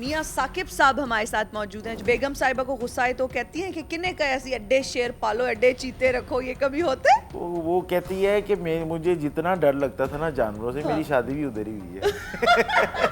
मियाँ साकिब साहब हमारे साथ मौजूद हैं। बेगम साहिबा को गुस्सा आए तो कहती हैं कि किन्ने का ऐसी अड्डे शेर पालो, अड्डे चीते रखो, ये कभी होता है? वो कहती है कि मुझे जितना डर लगता था ना जानवरों से, हाँ। मेरी शादी भी उधर ही हुई है।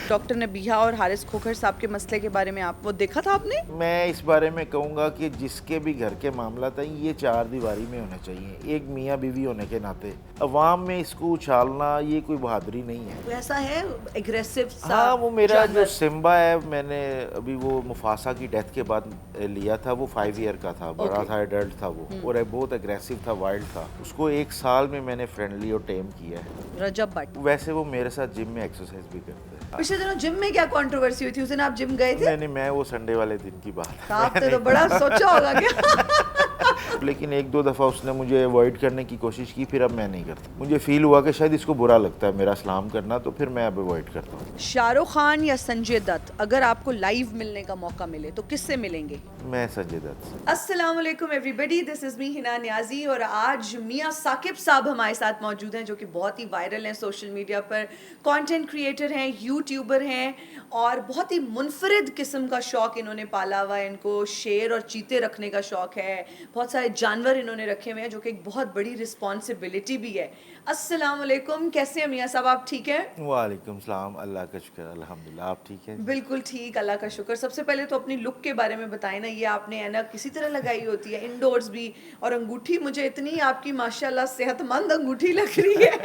डॉक्टर नबीहा और हारिस खोखर साहब के मसले के बारे में आप वो देखा था आपने? मैं इस बारे में कहूँगा कि जिसके भी घर के मामला था ये चार दीवारी में होने चाहिए, एक मियाँ बीवी होने के नाते। अवाम में इसको उछालना ये कोई बहादुरी नहीं है। वो ऐसा है एग्रेसिव सा हाँ, वो मेरा जो जानवर। सिम्बा है, मैंने अभी वो मुफासा की डेथ के बाद लिया था। वो 5 ईयर का था, बड़ा Okay. था, एडल्ट था वो, और बहुत अग्रेसिव था, वाइल्ड था। उसको 1 साल में मैंने फ्रेंडली और टेम किया है। रजब भट्ट। वैसे वो मेरे साथ जिम में एक्सरसाइज भी करते हैं। पिछले दिनों जिम में क्या कंट्रोवर्सी हुई थी? उस दिन आप जिम गए थे? नहीं, मैं वो संडे वाले दिन की बात है। आपने तो बड़ा सोचा होगा क्या? लेकिन 1-2 दफ़ा उसने मुझे अवॉइड करने की कोशिश की, फिर अब मैं नहीं करता। मुझे फील हुआ कि शायद इसको बुरा लगता है मेरा सलाम करना, तो फिर मैं अब अवॉइड करता हूँ। शाहरुख खान या संजय दत्त अगर आपको लाइव मिलने का मौका मिले तो किससे मिलेंगे? मैं संजय दत्त। अस्सलाम वालेकुम everybody, this is me Hina Niazi और आज मियाँ साकिब साहब हमारे साथ मौजूद हैं जो कि बहुत ही वायरल हैं सोशल मीडिया पर। कंटेंट क्रिएटर हैं, यूट्यूबर हैं और बहुत ही मुनफरिद किस्म का शौक इन्होंने पाला हुआ है। इनको शेर और चीते रखने का शौक है, बहुत सारे जानवर इन्होंने रखे हुए हैं जो कि एक बहुत बड़ी रिस्पॉन्सिबिलिटी भी है। अस्सलाम वालेकुम, कैसे हैं मियाँ साहब, आप ठीक हैं? वालेकुम सलाम, अल्लाह का शुक्र, अल्हम्दुलिल्लाह। आप ठीक हैं? बिल्कुल ठीक, अल्लाह का शुक्र। सबसे पहले तो अपनी लुक के बारे में बताएं ना, ये आपने ऐनक किसी तरह लगाई होती है, इंडोर्स भी, और अंगूठी मुझे इतनी आपकी माशाल्लाह सेहतमंद अंगूठी लग रही है।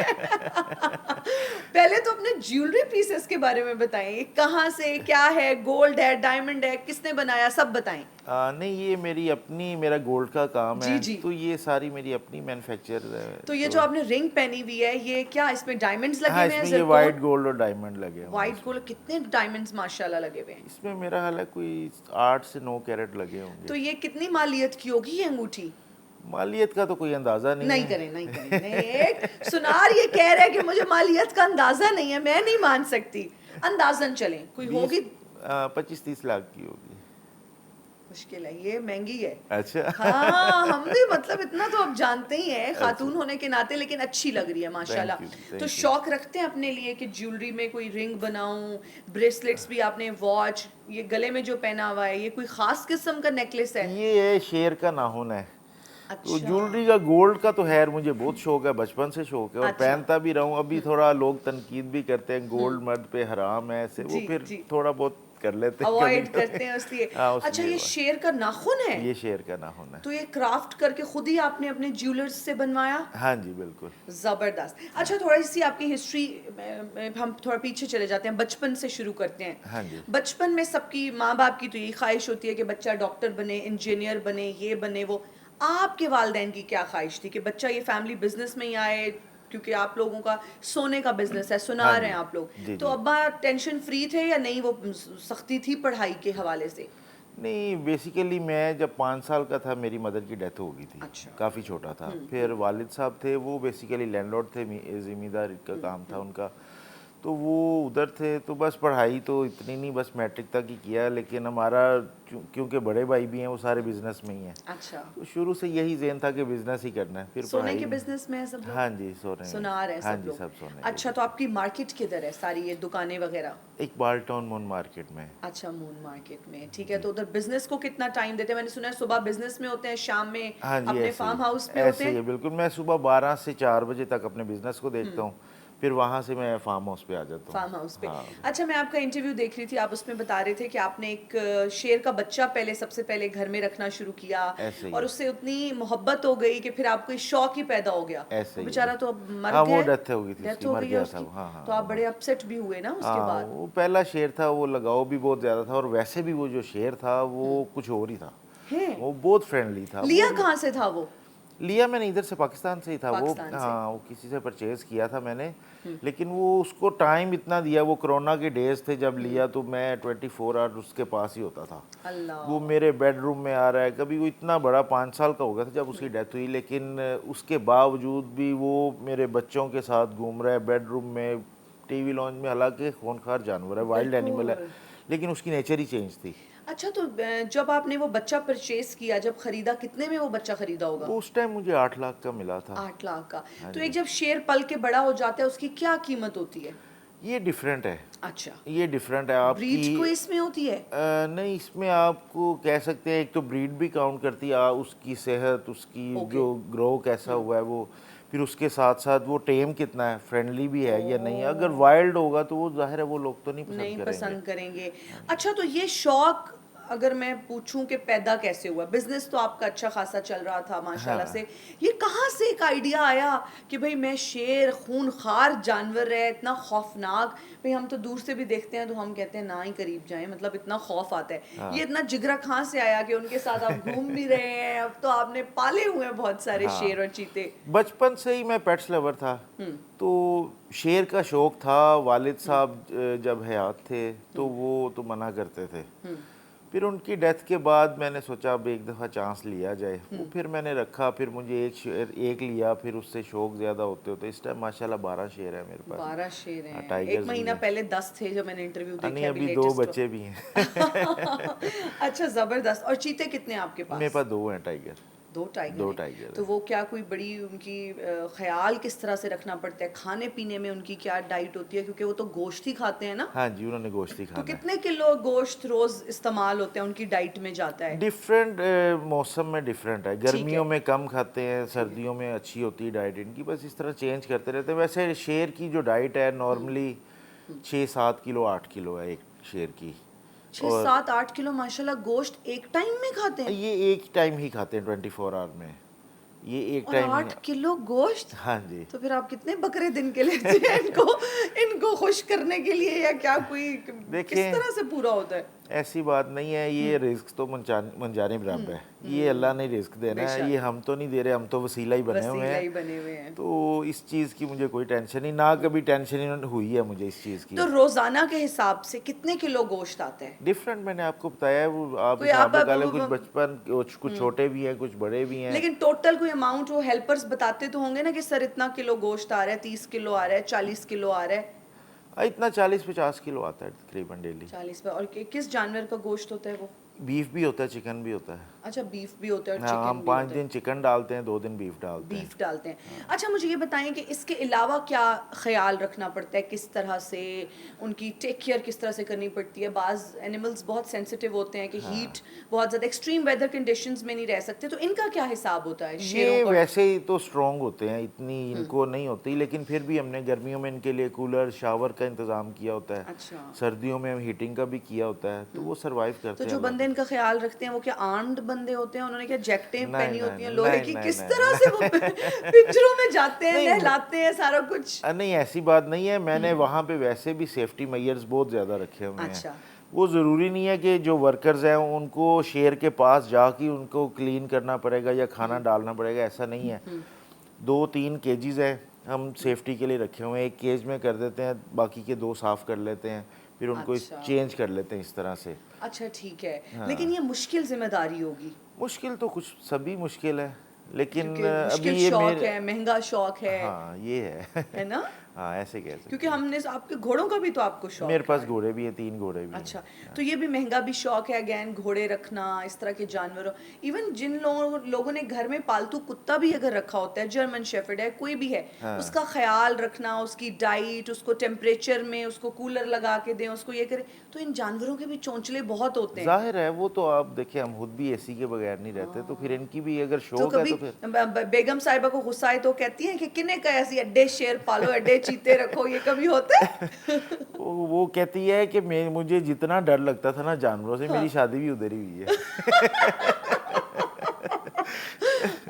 पहले तो अपने ज्वेलरी पीसेस के बारे में बताएं, ये कहाँ से, क्या है, गोल्ड है, डायमंड है, किसने बनाया, सब बताएं। नहीं, ये मेरी अपनी, मेरा गोल्ड का काम जी है, जी। तो ये सारी मेरी अपनी मैन्युफैक्चर है। तो ये जो आपने रिंग पहनी हुई है, ये क्या इसमें डायमंड्स लगे हाँ, हुए हैं? इसमें ये वाइट गोल्ड और डायमंड लगे हुए हैं। वाइट गोल्ड, कितने डायमंड्स माशाल्लाह लगे हुए हैं? इसमें मेरा हाल है कोई 8 से 9 कैरेट लगे होंगे। तो ये कितनी मालियत की होगी ये अंगूठी? मालियत का तो कोई अंदाजा नहीं नहीं है। करें, नहीं करें, नहीं। एक सुनार ये कह रहा है कि मुझे मालियत का अंदाजा नहीं है, मैं नहीं मान सकती। अंदाजन चलें, कोई होगी? 25-30 लाख की होगी। मुश्किल है, ये महंगी है। अच्छा। हाँ, हम भी मतलब इतना तो अब जानते ही हैं खातून होने के नाते, लेकिन अच्छी लग रही है माशाल्लाह। Thank तो you. शौक रखते हैं अपने लिए कि ज्वेलरी में कोई रिंग बनाऊं, ब्रेसलेट्स भी आपने, वॉच, ये गले में जो पहना हुआ है ये कोई खास किस्म का नेकलेस है? ये है शेर का नाखून है। तो अच्छा। ज्वेलरी का गोल्ड का तो खैर मुझे बहुत शौक है, बचपन से शौक है, और अच्छा। पहनता भी रहूं। अभी थोड़ा लोग तनकीद भी करते हैं, गोल्ड मर्द पे हराम है, ऐसे वो जी, फिर जी। थोड़ा बहुत कर लेते हैं अवॉइड कभी-कभी। करते हैं उसलिए। हाँ, अच्छा, उसलिए ये शेर का नाखून है? ये शेर का नाखून है। तो ये क्राफ्ट करके खुद ही आपने अपने ज्वेलर्स से बनवाया? हाँ जी, बिल्कुल। जबरदस्त। अच्छा, थोड़ी सी आपकी हिस्ट्री हम थोड़ा पीछे चले जाते हैं, बचपन से शुरू करते हैं। हाँ जी। बचपन में सबकी माँ बाप की तो यही ख्वाहिश होती है कि बच्चा डॉक्टर बने, इंजीनियर बने, ये बने वो। आपके वालिदैन की क्या ख्वाहिश थी कि बच्चा ये फैमिली बिजनेस में ही आए? क्योंकि आप लोगों का सोने का बिजनेस है, सुना हाँ रहे जी। हैं आप लोग। जी, तो जी। अब्बा टेंशन फ्री थे या नहीं, वो सख्ती थी पढ़ाई के हवाले से? नहीं, बेसिकली मैं जब 5 साल का था मेरी मदर की डेथ हो गई थी। अच्छा। काफ़ी छोटा था। फिर वालिद साहब थे, वो बेसिकली लैंडलॉर्ड थे, ज़मींदार का काम था उनका। तो वो उधर थे, तो बस पढ़ाई तो इतनी नहीं, बस मैट्रिक तक ही किया। लेकिन हमारा क्योंकि बड़े भाई भी हैं, वो सारे बिजनेस में ही हैं, अच्छा। तो शुरू से यही ज़हन था कि बिजनेस ही करना है। फिर सोने पढ़ाई के में। बिजनेस में है सब लोग? हाँ जी, सोने सुनार है हाँ सब जी, लोग? सब सोने। अच्छा, तो आपकी मार्केट किधर है, सारी ये दुकानें वगैरह? इकबाल टाउन मून मार्केट में। अच्छा, मून मार्केट में, ठीक है। तो उधर बिजनेस को कितना टाइम देते हैं? मैंने सुना है सुबह बिजनेस में होते हैं, शाम में हाँ जी, अपने ऐसे फार्म ही, हाउस पे होते ऐसे ही हैं। है बिल्कुल। मैं सुबह 12 से 4 बजे तक अपने बिजनेस को देखता हूँ, फिर वहाँ से मैं फार्म हाउस पे आ जाता हूँ। फार्म हाउस पे। हाँ। अच्छा, मैं आपका इंटरव्यू देख रही थी, आप उसमें बता रहे थे कि आपने एक शेर का बच्चा पहले सबसे पहले घर में रखना शुरू किया, ऐसे ही और है। उससे उतनी मोहब्बत हो गई कि फिर आपको इस शौक ही पैदा हो गया। ऐसे वो ही बेचारा है। तो अब मर हाँ, गया वो है। डेथ हो गई थी डेथ उसकी, हो मर गई है गया था उसकी। वो। हाँ, हाँ, तो आप वो बड़े अपसेट भी हुए ना उसके हाँ, बाद? वो पहला शेर था, वो लगाव भी बहुत ज़्यादा था, और वैसे भी वो जो शेर था वो कुछ और ही था। है? वो बहुत फ्रेंडली था। लिया वो कहाँ से था वो? लिया मैंने इधर से, पाकिस्तान से ही था वो। पाकिस्तान से। हाँ, वो किसी से परचेज़ किया था मैंने। लेकिन वो उसको टाइम इतना दिया, वो कोरोना के डेज थे जब लिया, तो मैं 24 आवर उसके पास ही होता था। अल्लाह। वो मेरे बेडरूम में आ रहा है कभी। वो इतना बड़ा 5 साल का हो गया था जब उसकी डेथ हुई, लेकिन उसके बावजूद भी वो मेरे बच्चों के साथ घूम रहा है बेडरूम में, टीवी लॉन्च में। हालांकि खूंखार जानवर है, वाइल्ड एनिमल है, बिल्कुल। लेकिन उसकी नेचर ही चेंज थी। अच्छा, तो जब आपने वो बच्चा परचेज किया, जब खरीदा, कितने में वो बच्चा खरीदा होगा? वो उस टाइम मुझे 8 लाख का मिला था। 8 लाख का। हाँ तो जी। एक जब शेर पल के बड़ा हो जाता है, उसकी क्या कीमत होती है? ये डिफरेंट है, अच्छा, ये डिफरेंट है ब्रीड आपकी। को इसमें होती है? नहीं, इसमें आपको कह सकते हैं एक तो ब्रीड भी काउंट करती है, उसकी सेहत, उसकी ओके। जो ग्रो कैसा हुआ है वो, फिर उसके साथ साथ वो टेम कितना है, फ्रेंडली भी है या नहीं। अगर वाइल्ड होगा तो वो जाहिर है वो लोग तो नहीं पसंद नहीं करेंगे। पसंद करेंगे। अच्छा, तो ये शौक अगर मैं पूछूं कि पैदा कैसे हुआ? बिजनेस तो आपका अच्छा खासा चल रहा था माशाल्लाह से। हाँ, ये कहाँ से एक आइडिया आया कि भाई मैं शेर खूनखार जानवर है, इतना खौफनाक, भाई हम तो दूर से भी देखते हैं तो हम कहते हैं ना ही करीब जाएं, मतलब इतना खौफ आता है। हाँ, ये इतना जिगरा कहाँ से आया कि उनके साथ आप घूम भी रहे हैं? अब तो आपने पाले हुए हैं बहुत सारे शेर हाँ। और चीते। बचपन से ही मैं पेट्स लवर था, हम्म। तो शेर का शौक था। वालिद साहब जब हयात थे तो वो तो मना करते थे। हम्म। फिर उनकी डेथ के बाद मैंने सोचा अब एक दफ़ा चांस लिया जाए, वो फिर मैंने रखा। फिर मुझे एक शेर एक लिया, फिर उससे शौक ज़्यादा होते होते इस टाइम माशाल्लाह 12 शेर है मेरे पास। 12 शेर हाँ, हैं। एक टाइगर्स भी महीना हैं। पहले 10 थे जब मैंने इंटरव्यू देखा नहीं, अभी अभी 2 लेटेस्ट। बच्चे भी हैं। अच्छा, जबरदस्त। और चीते कितने हैं आपके मेरे पास? पास 2 हैं टाइगर। 2 टाइगर 2 हैं। टाइगर तो हैं। वो क्या कोई बड़ी उनकी ख्याल किस तरह से रखना पड़ता है? खाने पीने में उनकी क्या डाइट होती है? क्योंकि वो तो गोश्त ही खाते हैं ना? हाँ जी, उन्होंने गोश्त ही तो खाना है। कितने किलो गोश्त रोज इस्तेमाल होते हैं उनकी डाइट में जाता है? डिफरेंट मौसम में डिफरेंट है। ठीक है। गर्मियों में कम खाते हैं, सर्दियों में अच्छी होती है डाइट इनकी। बस इस तरह चेंज करते रहते हैं। वैसे शेर की जो डाइट है नॉर्मली 6-7 किलो 8 किलो है एक शेर की। 6 और 7 8 किलो माशाल्लाह गोश्त एक टाइम में खाते हैं? ये एक टाइम ही खाते हैं 24 आवर में, ये एक और टाइम ही। 8 किलो गोश्त? हाँ जी। तो फिर आप कितने बकरे दिन के लेते हैं इनको इनको खुश करने के लिए, या क्या कोई किस देखिए, तरह से पूरा होता है? ऐसी बात नहीं है, ये रिस्क तो मनजाने बराबर है। ये अल्लाह ने रिस्क देना है, बेशक। ये हम तो नहीं दे रहे, हम तो वसीला ही बने हुए वसीला हैं। ही बने हुए हैं। तो इस चीज़ की मुझे कोई टेंशन नहीं, ना कभी टेंशन हुई है मुझे इस चीज़ की। तो रोजाना के हिसाब से कितने किलो गोश्त आता है? डिफरेंट मैंने आपको बताया है, वो आप कोई हिसाब लगा लें। कुछ बचपन, कुछ छोटे भी हैं, कुछ बड़े भी हैं। लेकिन टोटल कोई अमाउंट वो हेल्पर्स बताते तो होंगे ना कि सर इतना किलो गोश्त आ रहा है, 30 किलो आ रहा है, 40 किलो आ रहा है? इतना 40-50 किलो आता है तकरीबन डेली। 40 पे। और किस जानवर का गोश्त होता है वो? बीफ भी होता है, चिकन भी होता है। अच्छा, बीफ भी होता है और हाँ, चिकन हम भी 5 होता है। दिन चिकन डालते हैं, 2 दिन बीफ डालते हैं। बीफ डालते हैं। अच्छा, मुझे ये बताएं कि इसके अलावा क्या ख्याल रखना पड़ता है? किस तरह से उनकी टेक केयर किस तरह से करनी पड़ती है? बाज़ एनिमल्स बहुत सेंसिटिव होते हैं कि हीट बहुत ज़्यादा एक्सट्रीम वेदर कंडीशंस में नहीं रह सकते, तो इनका क्या हिसाब होता है शेरों ये का? वैसे ही तो स्ट्रॉन्ग होते हैं, इतनी इनको नहीं होती, लेकिन फिर भी हमने गर्मियों में इनके लिए कूलर शावर का इंतज़ाम किया होता है। अच्छा। सर्दियों में हम हीटिंग का भी किया होता है, तो वो सरवाइव तो करते हैं जो अल्लाह बंदे का। इनका ख्याल रखते हैं वो क्या आर्म्ड बंदे होते हैं? उन्होंने क्या जैकेटें नहीं पहनी नहीं होती हैं नहीं लोहे नहीं की? नहीं किस नहीं तरह से वो नहीं। पिंजरों में जाते हैं, नहीं, नहलाते हैं, सारा कुछ? नहीं, ऐसी बात नहीं है। मैंने वहाँ पे वैसे भी सेफ्टी मेजर्स बहुत ज़्यादा रखे हुए हैं। अच्छा। वो ज़रूरी नहीं है कि जो वर्कर्स हैं उनको शेर के पास जाके उनको क्लीन करना पड़ेगा या खाना डालना पड़ेगा, ऐसा नहीं है। 2-3 केजेस हैं, हम सेफ्टी के लिए रखे हुए हैं। एक केज में कर देते हैं, बाकी के 2 साफ़ कर लेते हैं, फिर उनको अच्छा। चेंज कर लेते हैं इस तरह से। अच्छा, ठीक है। हाँ। लेकिन ये मुश्किल जिम्मेदारी होगी, मुश्किल तो कुछ सभी मुश्किल है, लेकिन क्योंकि अभी मुश्किल ये शौक मेरे। है, महंगा शौक हाँ, ये है। है ना? हाँ, ऐसे कह सकते क्योंकि हैं। हमने आपके घोड़ों का भी तो आपको मेरे शौक पास है। घोड़े भी हैं, 3 घोड़े भी अच्छा, हैं। तो ये भी महंगा भी शौक है अगेन, घोड़े रखना, इस तरह के जानवरों। इवन जिन लोगों ने घर में पालतू कुत्ता भी अगर रखा होता है, जर्मन शेफर्ड है, कोई भी है, हाँ। उसका ख्याल रखना, उसकी डाइट, उसको टेम्परेचर में, उसको कूलर लगा के दें, उसको ये करें, तो इन जानवरों के भी चौंचले बहुत होते हैं। ज़ाहिर है, वो तो आप देखिए, हम खुद भी एसी के बगैर नहीं रहते, तो फिर इनकी भी अगर तो शौक है कभी तो फिर। बेगम साहिबा को गुस्सा आए तो कहती हैं कि किन्ने का ऐसी अड्डे शेर पालो, अड्डे चीते रखो, ये कभी होता है? वो कहती है कि मुझे जितना डर लगता था ना जानवरों से, मेरी शादी भी उधर ही हुई है।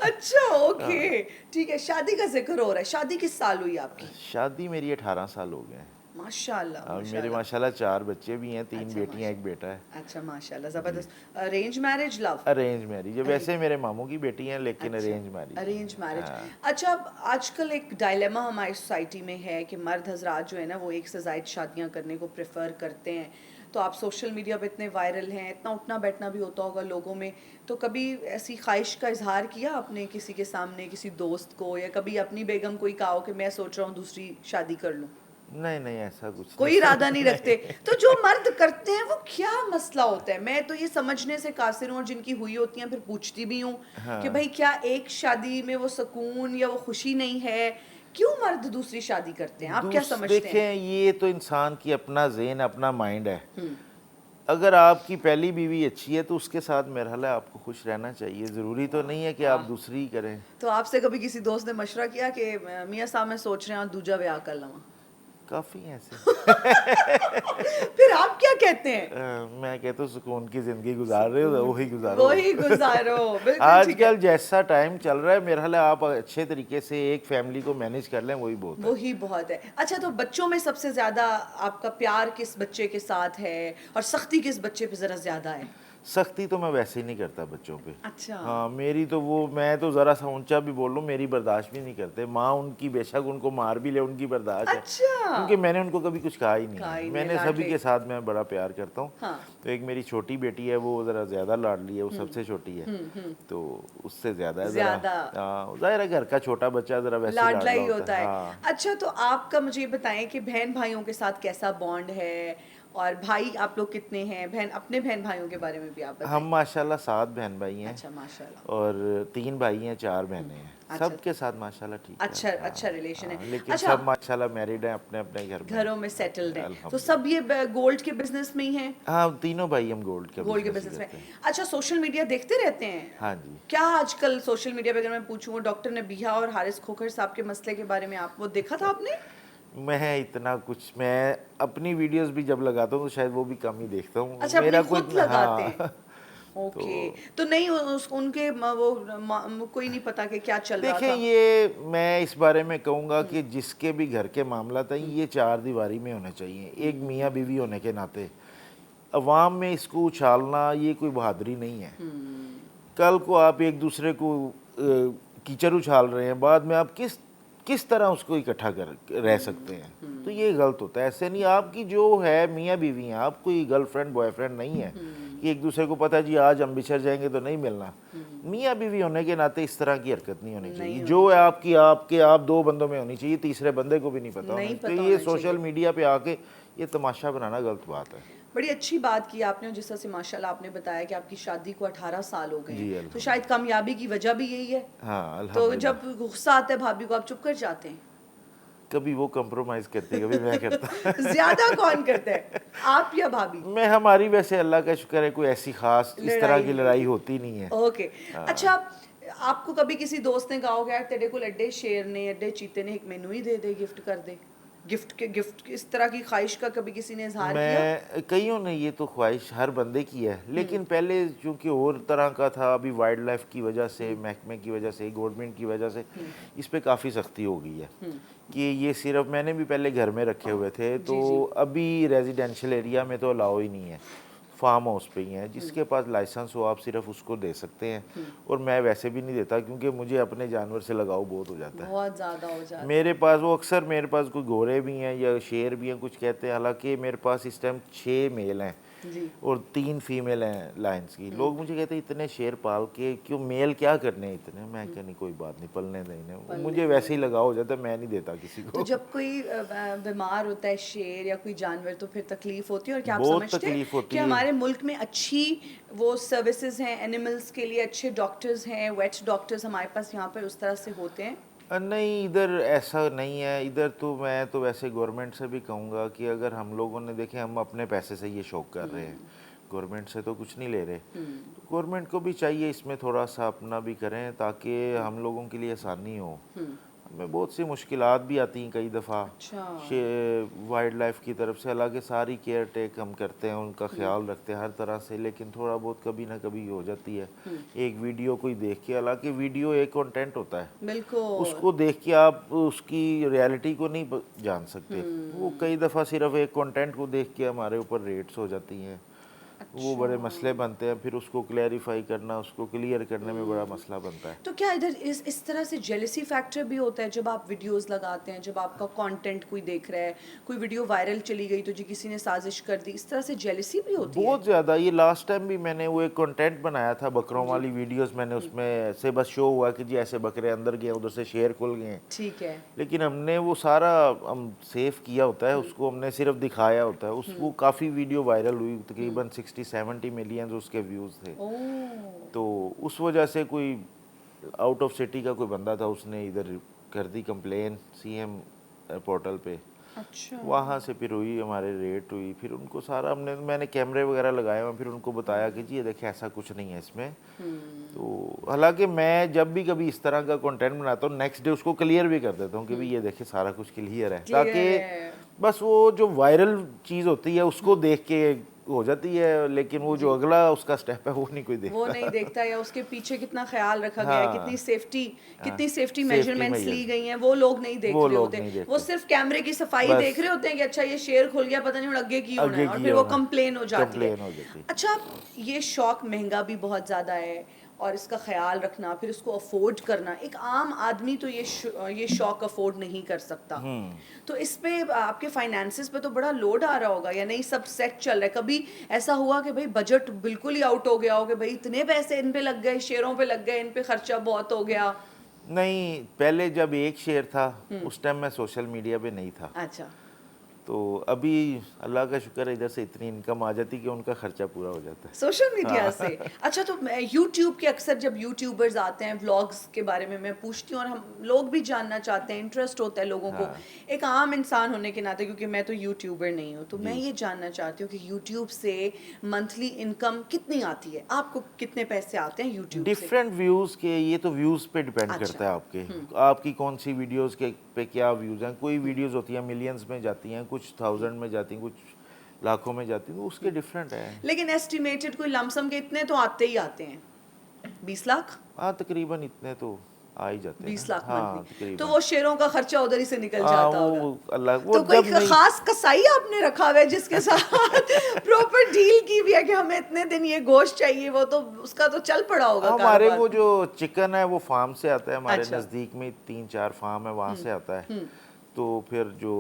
अच्छा, ओके, ठीक है। शादी का जिक्र हो रहा है, शादी किस साल हुई आपकी? शादी मेरी 18 साल हो गए हैं। माशाल्लाह, और मेरे माशाल्लाह। माशाल्लाह 4 बच्चे भी हैं, 3 अच्छा, बेटियां 1 बेटा है। अच्छा, माशाल्लाह, जबरदस्त। Arrange marriage, love? Arrange marriage, वैसे मेरे मामू की बेटी हैं, लेकिन अच्छा, अरेंज मैरिज। Arrange marriage. हाँ। अच्छा, अब आजकल एक डायलेमा हमारी सोसाइटी में है कि मर्द हजरात जो है ना वो एक से ज़ायद शादियां करने को प्रेफर करते हैं। तो आप सोशल मीडिया पे इतने वायरल हैं, इतना उठना बैठना भी होता होगा लोगों में, तो कभी ऐसी ख्वाहिश का इजहार किया आपने किसी के सामने, किसी दोस्त को, या कभी अपनी बेगम को ही कहा हो कि मैं सोच रहा हूँ दूसरी शादी कर लूँ? नहीं नहीं, ऐसा कुछ कोई इरादा नहीं रखते? तो जो मर्द करते हैं वो क्या मसला होता है? मैं तो ये समझने से कासिर हूँ, और जिनकी हुई होती हैं फिर पूछती भी हूँ कि भाई क्या एक शादी में वो सुकून या वो खुशी नहीं है? क्यों मर्द दूसरी शादी करते हैं, आप क्या समझते हैं? देखें, ये तो इंसान की अपना ज़हन, अपना माइंड है। अगर आपकी पहली बीवी अच्छी है तो उसके साथ मेरा ख्याल है आपको खुश रहना चाहिए, ज़रूरी तो नहीं है कि आप दूसरी ही करें। तो आपसे कभी किसी दोस्त ने मशवरा किया कि मियाँ साहब में सोच रहे हैं दूजा ब्याह कर लवां? काफ़ी हैं ऐसे। फिर आप क्या कहते हैं? मैं कहता हूँ सुकून की ज़िंदगी गुजार रहे हो, वही गुजारो। वही गुजारो, बिल्कुल ठीक है। आजकल जैसा टाइम चल रहा है, मेरा ख्याल है आप अच्छे तरीके से एक फैमिली को मैनेज कर लें, वही बहुत है। वही बहुत है। अच्छा, तो बच्चों में सबसे ज्यादा आपका प्यार किस बच्चे के साथ है और सख्ती किस बच्चे पे जरा ज्यादा है? सख्ती तो मैं वैसे ही नहीं करता बच्चों पे। अच्छा। हाँ, मेरी तो वो, मैं तो ज़रा सा ऊंचा भी बोल लूँ मेरी बर्दाश्त भी नहीं करते। माँ उनकी बेशक उनको मार भी ले, उनकी बर्दाश्त है, अच्छा। क्योंकि मैंने उनको कभी कुछ कहा ही नहीं कहा है। ही नहीं, मैंने सभी लाडले। के साथ मैं बड़ा प्यार करता हूँ। हाँ। तो एक मेरी छोटी बेटी है, वो ज़रा ज़्यादा लाडली है, वो सबसे छोटी है, तो उससे ज़्यादा है ज़रा। ज्यादा हाँ, ज़ाहिर है घर का छोटा बच्चा ज़रा वैसे ही लाडला ही लाडला होता है। हाँ। अच्छा, तो आपका मुझे ये बताएं कि बहन भाइयों के साथ कैसा बॉन्ड है, और भाई आप लोग कितने हैं? बहन, अपने बहन भाइयों के बारे में भी आप हम बताएं। माशाल्लाह 7 बहन भाई हैं। अच्छा, माशाल्लाह। और 3 भाई हैं, 4 बहनें हैं। अच्छा। सबके साथ माशाल्लाह ठीक है। अच्छा, हाँ, अच्छा रिलेशन है। हाँ, लेकिन अच्छा, सब माशाल्लाह मैरिड हैं, अपने अपने घर में घरों में सेटल्ड हैं, तो अल्हम्दुलिल्लाह। सब ये गोल्ड के बिजनेस में ही हैं? हाँ, तीनों भाई हम गोल्ड का गोल्ड के बिजनेस ही बिजनेस में। करते हैं। अच्छा, सोशल मीडिया देखते रहते हैं? हाँ जी। क्या आजकल सोशल मीडिया पे अगर मैं पूछूं, डॉक्टर नबीहा और हारिस खोखर साहब के मसले के बारे में, आप वो देखा था आपने? मैं इतना कुछ, मैं अपनी वीडियोस भी जब लगाता हूँ तो शायद वो भी कम ही देखता हूँ। अच्छा, अपनी मेरा कोई खुद लगाते हैं। हाँ। ओके, तो नहीं उनके कोई नहीं पता कि क्या चल रहा देखें, था? ये मैं इस बारे में कहूँगा कि जिसके भी घर के मामला था, ये 4 दीवारी में होने चाहिए, एक मियाँ बीवी होने के नाते। अवाम में इसको उछालना ये कोई बहादुरी नहीं है। कल को आप एक दूसरे को कीचड़ उछाल रहे हैं, बाद में आप किस तरह उसको इकट्ठा कर रह सकते हैं, तो ये गलत होता है। ऐसे नहीं, आपकी जो है मियाँ बीवी हैं, आप कोई गर्लफ्रेंड बॉयफ्रेंड नहीं है कि एक दूसरे को पता है जी आज हम बिछड़ जाएंगे तो नहीं मिलना। मियाँ बीवी होने के नाते इस तरह की हरकत नहीं होनी चाहिए। जो है आपकी, आप 2 बंदों में होनी चाहिए, तीसरे बंदे को भी नहीं पता होना चाहिए। ये सोशल मीडिया पे आके ये तमाशा बनाना गलत बात है। बड़ी अच्छी बात की आपने, और जिस तरह से माशाल्लाह आपने बताया कि आपकी शादी को 18 साल हो गए जी, हैं, तो शायद कामयाबी की वजह भी यही है। हाँ, तो अल्हम्दुलिल्लाह। जब गुस्सा आता है भाभी को, आप चुप कर जाते हैं? कभी वो कंप्रोमाइज़ करती है, कभी मैं करता। ज्यादा कौन करता है, आप या भाभी? मैं, हमारी वैसे अल्लाह का शुक्र है कोई ऐसी खास इस तरह की लड़ाई नहीं होती नहीं है। ओके। अच्छा, आपको कभी किसी दोस्त ने कहा हो यार तेरे को अड्डे शेर ने, अड्डे चीते ने एक मेनू ही दे दे, गिफ्ट कर दे, गिफ्ट इस तरह की ख्वाहिश का कभी किसी ने इजहार किया? मैं, कईयों ने ये तो ख्वाहिश हर बंदे की है, लेकिन पहले चूंकि और तरह का था, अभी वाइल्ड लाइफ की वजह से, महकमे की वजह से, गवर्नमेंट की वजह से इस पे काफ़ी सख्ती हो गई है कि ये सिर्फ, मैंने भी पहले घर में रखे हुए थे, तो अभी रेजिडेंशियल एरिया में तो अलाउ ही नहीं है, फार्म हाउस पे ही है। जिसके पास लाइसेंस हो आप सिर्फ उसको दे सकते हैं, और मैं वैसे भी नहीं देता क्योंकि मुझे अपने जानवर से लगाव बहुत हो जाता है। बहुत ज्यादा हो जाता है। मेरे पास वो अक्सर, मेरे पास कोई घोड़े भी हैं या शेर भी हैं, कुछ कहते हैं, हालांकि मेरे पास इस टाइम 6 मेल हैं जी। और 3 फीमेल हैं लायंस की। लोग मुझे कहते हैं इतने शेर पाल के क्यों, मेल क्या करने हैं इतने? मैं कह नहीं, कोई बात नहीं, पलने देने, मुझे वैसे ही लगाव हो जाता है, मैं नहीं देता किसी को। तो जब कोई बीमार होता है शेर या कोई जानवर, तो फिर तकलीफ होती है, और क्या आप बहुत समझते तकलीफ हैं होती कि है। हमारे मुल्क में अच्छी वो सर्विसेज हैं एनिमल्स के लिए, अच्छे डॉक्टर्स हैं, वेट डॉक्टर्स हमारे पास यहाँ पर उस तरह से होते हैं? नहीं, इधर ऐसा नहीं है। इधर तो मैं तो वैसे गवर्नमेंट से भी कहूँगा कि अगर हम लोगों ने, देखे हम अपने पैसे से ये शौक कर रहे हैं, गवर्नमेंट से तो कुछ नहीं ले रहे, तो गवर्नमेंट को भी चाहिए इसमें थोड़ा सा अपना भी करें ताकि हम लोगों के लिए आसानी हो। हमें बहुत सी मुश्किलात भी आती हैं कई दफ़ा वाइल्ड लाइफ की तरफ से, हालांकि सारी केयर टेक हम करते हैं, उनका ख्याल रखते हैं हर तरह से, लेकिन थोड़ा बहुत कभी ना कभी हो जाती है। एक वीडियो कोई देख के, हालांकि वीडियो एक कंटेंट होता है, बिल्कुल, उसको उसको देख के आप उसकी रियलिटी को नहीं जान सकते। वो कई दफ़ा सिर्फ एक कंटेंट को देख के हमारे ऊपर रेट्स हो जाती हैं। वो बड़े मसले बनते हैं, फिर उसको क्लैरिफाई करना, उसको क्लियर करने में बड़ा मसला बनता है। तो क्या इधर इस तरह से जेलसी फैक्टर भी होता है जब आप वीडियोस लगाते हैं, जब आपका कंटेंट कोई देख रहा है, कोई वीडियो वायरल चली गई तो जी किसी ने साजिश कर दी, इस तरह से जेलसी भी होती है? बहुत ज़्यादा। ये लास्ट टाइम भी मैंने वो एक कंटेंट बनाया था बकरों वाली वीडियोस, मैंने उसमें से बस शो हुआ कि जी ऐसे बकरे अंदर गए, उधर से शेर खुल गए, ठीक है, लेकिन हमने वो सारा हम सेव किया होता है, उसको हमने सिर्फ दिखाया होता है। वो काफ़ी वीडियो वायरल हुई, तकरीबन 60-70 मिलियन उसके व्यूज़ थे। तो उस वजह से कोई आउट ऑफ सिटी का कोई बंदा था, उसने इधर कर दी कंप्लेन सीएम पोर्टल पे। अच्छा। वहाँ से फिर हुई हमारे रेट हुई, फिर उनको सारा मैंने कैमरे वगैरह लगाए हुए, फिर उनको बताया कि जी ये देखिए ऐसा कुछ नहीं है इसमें। तो हालांकि मैं जब भी कभी इस तरह का कंटेंट बनाता हूँ नेक्स्ट डे उसको क्लियर भी कर देता हूँ कि भाई ये देखिए सारा कुछ क्लियर है, क्लियर ताकि है। बस वो जो वायरल चीज़ होती है उसको देख के हो जाती है, लेकिन वो जो अगला उसका स्टेप है वो नहीं कोई वो देखता। नहीं देखता, या उसके पीछे कितना ख्याल रखा गया है, हाँ, कितनी सेफ्टी सेफ्टी मेजरमेंट्स ली गई हैं, वो लोग नहीं देख वो रहे लोग होते। नहीं वो देखते, सिर्फ कैमरे की सफाई बस देख रहे होते हैं कि अच्छा ये शेर खुल गया, पता नहीं और आगे की होना है, आगे और की फिर वो होना, कंप्लेन हो जाती है। कंप्लेन हो जाती है। अच्छा, ये शौक महंगा भी बहुत ज़्यादा है, और इसका ख्याल रखना, फिर इसको अफोर्ड करना, एक आम आदमी तो ये शौक अफोर्ड नहीं कर सकता। तो इस पे आपके फाइनेंसिस पे तो बड़ा लोड आ रहा होगा, या नहीं सब सेट चल रहा है? कभी ऐसा हुआ कि भाई बजट बिल्कुल ही आउट हो गया हो कि भाई इतने पैसे इन पे लग गए, शेयरों पे लग गए, इन पे खर्चा बहुत हो गया? नहीं, पहले जब एक शेयर था उस टाइम मैं सोशल मीडिया पे नहीं था, अच्छा। तो अभी अल्लाह का शुक्र है इधर से इतनी इनकम आ जाती कि उनका खर्चा पूरा हो जाता है। सोशल मीडिया हाँ। से। अच्छा, तो यूट्यूब के अक्सर जब यूट्यूबर्स आते हैं, व्लॉग्स के बारे में मैं पूछती हूँ, और हम लोग भी जानना चाहते हैं, इंटरेस्ट होता है लोगों को, हाँ एक आम इंसान होने के नाते, क्योंकि मैं तो यूट्यूबर नहीं हूँ, तो मैं जी, ये जानना चाहती हूँ कि यूट्यूब से मंथली इनकम कितनी आती है? आपको कितने पैसे आते हैं यूट्यूब से? डिफरेंट व्यूज़ के, ये तो व्यूज़ पे डिपेंड अच्छा। करता है आपके, आपकी कौन सी वीडियोस के पे क्या व्यूज़ हैं। कोई वीडियोस होती हैं मिलियंस में जाती हैं, कुछ थाउजेंड में जाती हैं, कुछ लाखों में जाती हैं, तो उसके डिफरेंट है। लेकिन एस्टिमेटेड कोई लमसम के इतने तो आते ही आते हैं, 20 लाख? हाँ तकरीबन इतने तो आ ही जाते हैं 20 ना, लाख हाँ मंथली, तो तकरीबन। वो शेयरों का खर्चा उधर ही से निकल हाँ जाता वो होगा। अल्लाह, वो तो कोई जब नहीं, खास कसाई आपने रखा हुआ है जिसके साथ प्रॉपर डील की भी है कि हमें इतने दिन ये गोश्त चाहिए, वो तो उसका तो चल पड़ा होगा हमारे कारोबार। वो जो चिकन है वो फार्म से आता है, हमारे अच्छा। नज़दीक में 3-4 फार्म है, वहाँ से आता है। तो फिर जो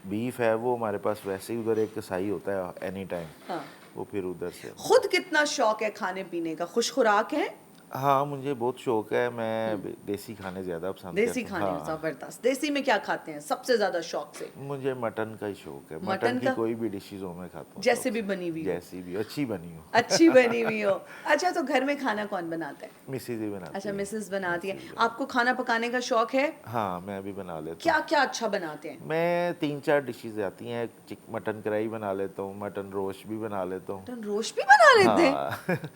बीफ है वो हमारे पास वैसे ही उधर एक कसाई होता है एनी टाइम, हाँ। वो फिर उधर से। खुद कितना शौक है खाने पीने का, खुश खुराक है? हाँ मुझे बहुत शौक है, मैं देसी खाने ज़्यादा पसंद देसी करता हूँ। खाने, हाँ जबरदस्त। देसी में क्या खाते हैं सबसे ज्यादा शौक से? मुझे मटन का ही शौक है, मटन मटन की का? कोई भी डिशेज हो मैं खाता हूँ जैसे शौक भी से। बनी हुई हो? जैसी भी अच्छी बनी हो। अच्छी बनी हुई हो। अच्छा, तो घर में खाना कौन बनाता है? मिसेज ही बनाती अच्छा, है। मिसेस बनाती है। मिसेज बनाती आपको खाना पकाने का शौक है? है। हाँ मैं भी बना लेता क्या हूँ। क्या अच्छा बनाते हैं? मैं 3-4 डिशेज आती हैं, मटन कढ़ाई बना लेता हूँ, मटन रोस्ट भी बना लेता हूँ। मटन रोस्ट भी बना लेते हैं? हाँ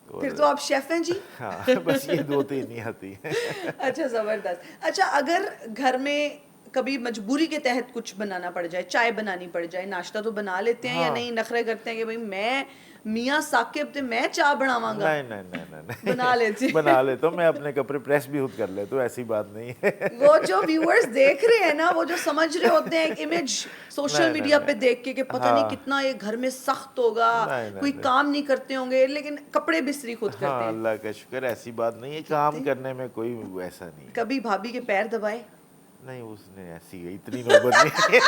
फिर और तो आप शेफ हैं जी। हाँ बस ये 2-3 ही आती हैं। अच्छा, जबरदस्त। अच्छा, अगर घर में कभी मजबूरी के तहत कुछ बनाना पड़ जाए, चाय बनानी पड़ जाए, नाश्ता तो बना लेते हैं, या हाँ नहीं नखरे करते हैं कि भाई मैं मियाँ साकिब थे, मैं चाय बनावांगा? नहीं नहीं नहीं नहीं बना नहीं लेते बना लेता हूँ मैं, अपने कपड़े प्रेस भी खुद कर लेता हूँ, ऐसी बात नहीं है। वो जो व्यूअर्स देख रहे हैं ना, वो जो समझ रहे होते हैं एक इमेज सोशल नहीं नहीं मीडिया पे नहीं, देख के कि पता नहीं हाँ कितना ये घर में सख्त होगा, नहीं नहीं कोई नहीं, काम नहीं करते होंगे, लेकिन कपड़े बिस्तरी खुद करते हाँ हैं। अल्लाह का शुक्र, ऐसी बात नहीं है, काम करने में कोई ऐसा नहीं है। कभी भाभी के पैर दबाए? नहीं उसने ऐसी इतनी नौबत नहीं।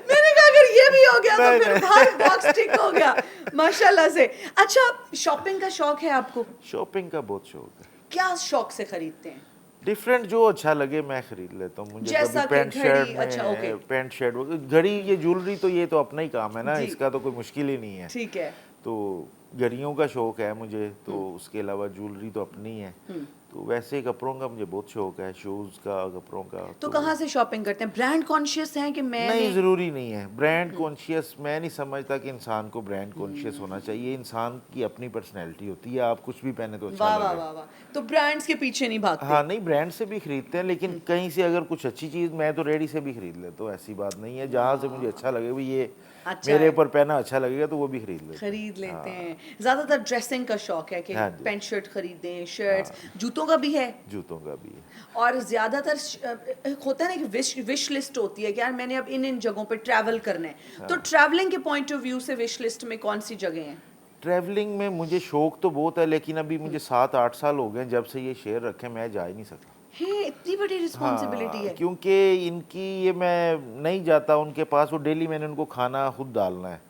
मैंने कहा अगर ये भी हो गया तो नहीं फिर नहीं, भाई बॉक्स टिक हो गया, माशाल्लाह से। अच्छा, शॉपिंग का शौक है आपको? शॉपिंग का बहुत शौक है, क्या शौक से खरीदते हैं? डिफरेंट जो अच्छा लगे मैं खरीद लेता हूँ। मुझे जैसा कभी कि पैंट घड़ी, शर्ट अच्छा ओके, में, पैंट शर्ट घड़ी, ये ज्वेलरी तो ये तो अपना ही काम है ना, जी इसका तो कोई मुश्किल ही नहीं है। ठीक है। तो घड़ियों का शौक है मुझे, तो उसके अलावा ज्वेलरी तो अपनी है। तो वैसे कपड़ों का मुझे बहुत शौक है, शूज़ का, कपड़ों का। तो कहाँ से शॉपिंग करते हैं? ब्रांड कॉन्शियस हैं कि नहीं मैंने? ज़रूरी नहीं है ब्रांड कॉन्शियस, मैं नहीं समझता कि इंसान को ब्रांड कॉन्शियस होना चाहिए। इंसान की अपनी पर्सनैलिटी होती है, आप कुछ भी पहने तो अच्छा वाह वाह लगे। वाह वाह, तो ब्रांड्स के पीछे नहीं भागते? हाँ नहीं, ब्रांड से भी खरीदते हैं, लेकिन कहीं से अगर कुछ अच्छी चीज़, मैं तो रेडी से भी खरीद लेता हूँ, ऐसी बात नहीं है। जहाँ से मुझे अच्छा लगे भाई ये अच्छा मेरे है, ऊपर पहना अच्छा लगेगा तो वो भी खरीद लेते हैं। खरीद लेते हैं। ज्यादातर ड्रेसिंग का शौक है कि हाँ जी, पैंट शर्ट खरीदें, शर्ट्स, जूतों का भी है? जूतों का भी है। और ज्यादातर होता है ना कि विश लिस्ट होती है कि यार मैंने अब इन इन जगहों पे ट्रैवल करना है, तो ट्रैवलिंग के पॉइंट ऑफ व्यू से विश लिस्ट में कौन सी जगह हैं? ट्रैवलिंग में मुझे शौक तो बहुत है, लेकिन अभी मुझे 7-8 साल हो गए जब से ये शेयर रखे, मैं जा ही नहीं सका। है, इतनी बड़ी रिस्पॉन्सिबिलिटी हाँ है? क्योंकि इनकी ये, मैं नहीं जाता उनके पास, वो डेली मैंने उनको खाना खुद डालना है।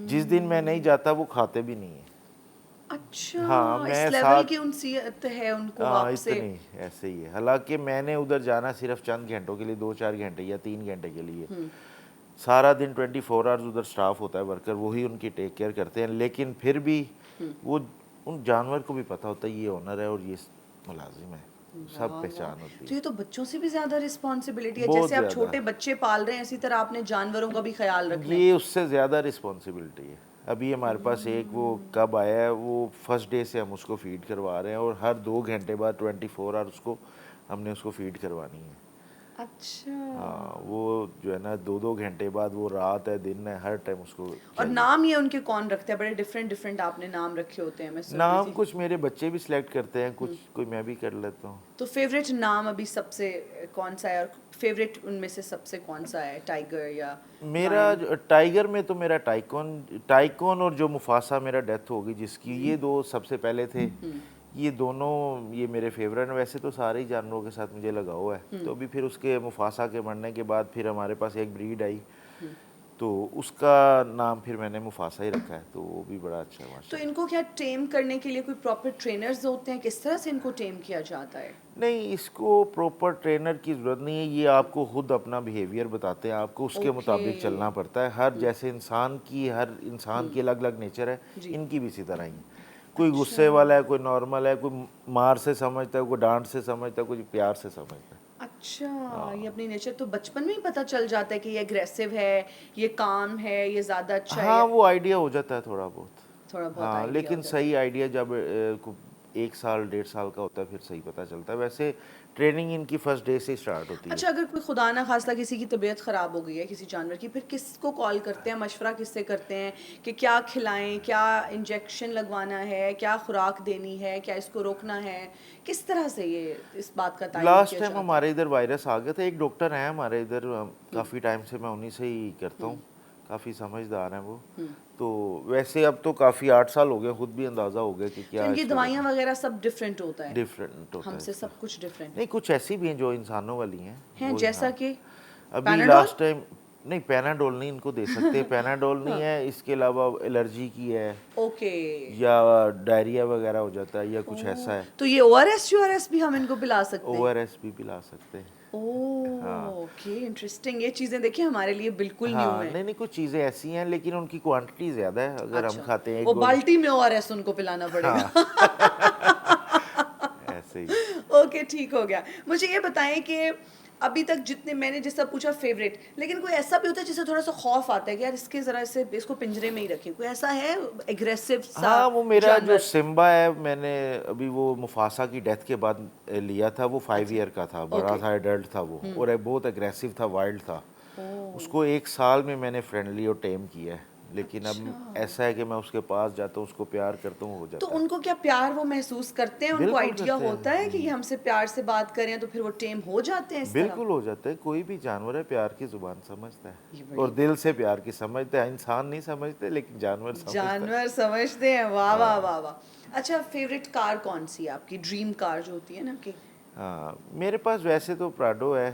जिस दिन मैं नहीं जाता वो खाते भी नहीं है। अच्छा, हाँ इस मैं लेवल की उनसीयत है उनको हाँ आपसे? इतनी ऐसे ही है। हालांकि मैंने उधर जाना सिर्फ चंद घंटों के लिए, 2-4 घंटे या 3 घंटे के लिए। सारा दिन 24 आवर्स उधर स्टाफ होता है, वर्कर, वही उनकी टेक केयर करते हैं, लेकिन फिर भी वो उन जानवर को भी पता होता है ये ओनर है और ये मुलाजिम है। सब वाह, पहचान वाह। होती तो है। ये तो बच्चों से भी ज्यादा रिस्पॉन्सिबिलिटी है, बहुत जैसे आप ज़्यादा। छोटे बच्चे पाल रहे हैं इसी तरह आपने जानवरों का भी ख्याल रखना है। ये उससे ज़्यादा रिस्पॉन्सिबिलिटी है। अभी हमारे पास एक वो कब आया है, वो फर्स्ट डे से हम उसको फीड करवा रहे हैं और हर 2 घंटे बाद 24 आवर उसको हमने उसको फीड करवानी है। अच्छा। हाँ, वो जो है ना 2-2 घंटे बाद, वो रात है दिन है, हर टाइम उसको और चाहिए। नाम ये उनके कौन रखते हैं? बड़े डिफरेंट डिफरेंट आपने नाम रखे होते हैं, मैं सुन रही नाम थी। कुछ मेरे बच्चे भी सिलेक्ट करते हैं, कुछ कोई मैं भी कर लेता हूँ। तो फेवरेट नाम अभी सबसे कौन सा है, और फेवरेट उनमें से सबसे कौन सा है, टाइगर या मेरा लायन? टाइगर में तो मेरा टाइकॉन टाइकॉन और जो मुफासा मेरा डेथ होगी जिसकी, ये दो सबसे पहले थे। ये दोनों ये मेरे फेवरेट हैं। वैसे तो सारे ही जानवरों के साथ मुझे लगाव है, तो अभी फिर उसके मुफासा के मरने के बाद फिर हमारे पास एक ब्रीड आई, तो उसका नाम फिर मैंने मुफासा ही रखा है, तो वो भी बड़ा अच्छा है तो माशाल्लाह। इनको क्या टेम करने के लिए कोई प्रॉपर ट्रेनर्स होते हैं? किस तरह से इनको टेम किया जाता है? नहीं, इसको प्रॉपर ट्रेनर की ज़रूरत नहीं है, ये आपको खुद अपना बिहेवियर बताते हैं, आपको उसके ओके। मुताबिक चलना पड़ता है। हर जैसे हर इंसान की अलग अलग नेचर है, जी। इनकी भी इसी तरह ही है। कोई अच्छा। गुस्से वाला है, कोई नॉर्मल है, कोई मार से समझता है, कोई डांट से समझता है, कोई प्यार से समझता है। अच्छा, ये अपनी नेचर तो बचपन में ही पता चल जाता है कि ये अग्रेसिव है, ये काम है, ये ज़्यादा अच्छा है, हाँ, या वो आइडिया हो जाता है थोड़ा बहुत। थोड़ा बहुत हाँ, आइडिया हो लेकिन जाता है? सही आइडिया जब 1 साल 1.5 साल का होता है फिर सही पता चलता है। वैसे ट्रेनिंग इनकी फर्स्ट डे से स्टार्ट होती है। अच्छा, अगर कोई खुदा ना खास्ता किसी की तबीयत ख़राब हो गई है किसी जानवर की, फिर किसको कॉल करते हैं, मशवरा किससे करते हैं कि क्या खिलाएं, क्या इंजेक्शन लगवाना है, क्या खुराक देनी है, क्या इसको रोकना है? किस तरह से ये इस बात का तयन लास्ट किया टाइम जाता है? हमारे इधर वायरस आ गया था, एक डॉक्टर हैं हमारे इधर, काफ़ी टाइम से मैं उन्हीं से ही करता हूँ, काफ़ी समझदार हैं वो। तो वैसे अब तो काफ़ी 8 साल हो गए, खुद भी अंदाज़ा हो गया कि तो क्या इनकी इसको दवाइयाँ करना। वगैरह सब डिफरेंट होता है? डिफरेंट होता है हमसे इसका। सब कुछ डिफरेंट नहीं, कुछ ऐसी भी हैं जो इंसानों वाली हैं हैं, वो। जैसा हाँ, कि अभी पैनाडोल? लास्ट टाइम नहीं, पैनाडोल नहीं इनको दे सकते, पैनाडोल नहीं है, इसके अलावा एलर्जी की है ओके। या डायरिया वगैरह हो जाता है या कुछ ऐसा ओह! है। तो ये ओआरएस भी हम इनको पिला सकते हैं? ओआरएस भी पिला सकते हैं। ओह! हाँ। Okay, interesting. ये चीज़ें देखिए हमारे लिए बिल्कुल न्यू हाँ, हैं। नहीं, नहीं, कुछ चीज़ें ऐसी हैं लेकिन उनकी क्वांटिटी ज़्यादा है, अगर हम अच्छा, खाते हैं वो 1-2। बाल्टी में ओआरएस उनको पिलाना पड़ेगा। हाँ। ऐसे ही। ओके, ठीक हो गया। मुझे ये बताएँ कि अभी तक जितने मैंने जैसा पूछा फेवरेट, लेकिन कोई ऐसा भी होता है जिससे थोड़ा-सा खौफ आता है कि यार इसके ज़रा इसे इसको पिंजरे में ही रखें। कोई ऐसा है एग्रेसिव सा हाँ, वो मेरा जो जानवर? सिम्बा है, मैंने अभी वो मुफासा की डेथ के बाद लिया था, वो 5 अच्छा, ईयर का था, बड़ा ओके। था, एडल्ट था वो, और बहुत एग्रेसिव था, वाइल्ड था। ओह! उसको 1 साल में मैंने फ्रेंडली और टेम किया है, लेकिन अब अच्छा। ऐसा है कि मैं उसके पास जाता हूँ, उसको प्यार करता हूँ, हो तो जाता है। उनको क्या प्यार वो महसूस करते हैं? उनको बिल्कुल आइडिया करते होता है कि ये हैं। हमसे प्यार से बात कर रहे हैं तो फिर वो टेम हो जाते हैं इस तरह? बिल्कुल हो जाता है, कोई भी जानवर है प्यार की ज़ुबान समझता है ये बड़ी और दिल से प्यार की समझता है। इंसान नहीं समझते लेकिन जानवर समझता है। जानवर समझते हैं। वाह, वाह, हाँ। वाह, वाह! अच्छा, फेवरेट कार कौन-सी है आपकी? ड्रीम कार जो होती है ना कि हाँ, मेरे पास वैसे तो प्राडो है,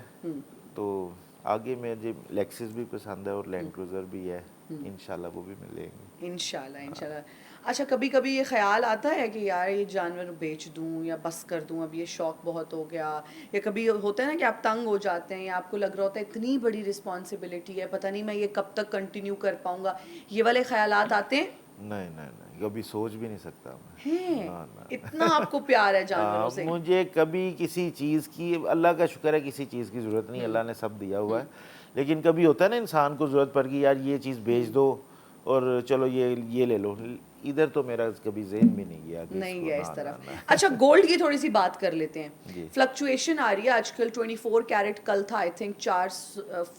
तो आगे मुझे लेक्सिस भी पसंद है और लैंड क्रूज़र भी है, इंशाल्लाह वो भी मिलेंगे। इंशाल्लाह, इंशाल्लाह। अच्छा, कभी-कभी ये ख़्याल आता है कि यार ये जानवर बेच दूँ या बस कर दूँ, अब ये शौक बहुत हो गया, या कभी होता है ना कि आप तंग हो जाते हैं या आपको लग रहा होता है इतनी बड़ी रिस्पॉन्सिबिलिटी है, पता नहीं मैं ये कब तक कंटिन्यू कर पाऊँगा, ये वाले ख़्यालात आते हैं? नहीं, नहीं, नहीं, कभी सोच भी नहीं सकता मैं। हैं! ना, ना, इतना ना। आपको प्यार है जानवरों से? मुझे कभी किसी चीज़ की, अल्लाह का शुक्र है, किसी चीज़ की ज़रूरत नहीं, अल्लाह ने सब दिया हुआ है। लेकिन कभी होता है ना इंसान को ज़रूरत पड़ गई, यार ये चीज़ बेच दो और चलो ये ले लो। इधर तो मेरा कभी ज़हन भी नहीं गया कि नहीं इसको, गया ना, इस ना, तरफ। ना। अच्छा, गोल्ड की थोड़ी सी बात कर लेते हैं। जी। फ्लक्चुएशन आ रही है आजकल, 24 कैरेट कल था आई थिंक 4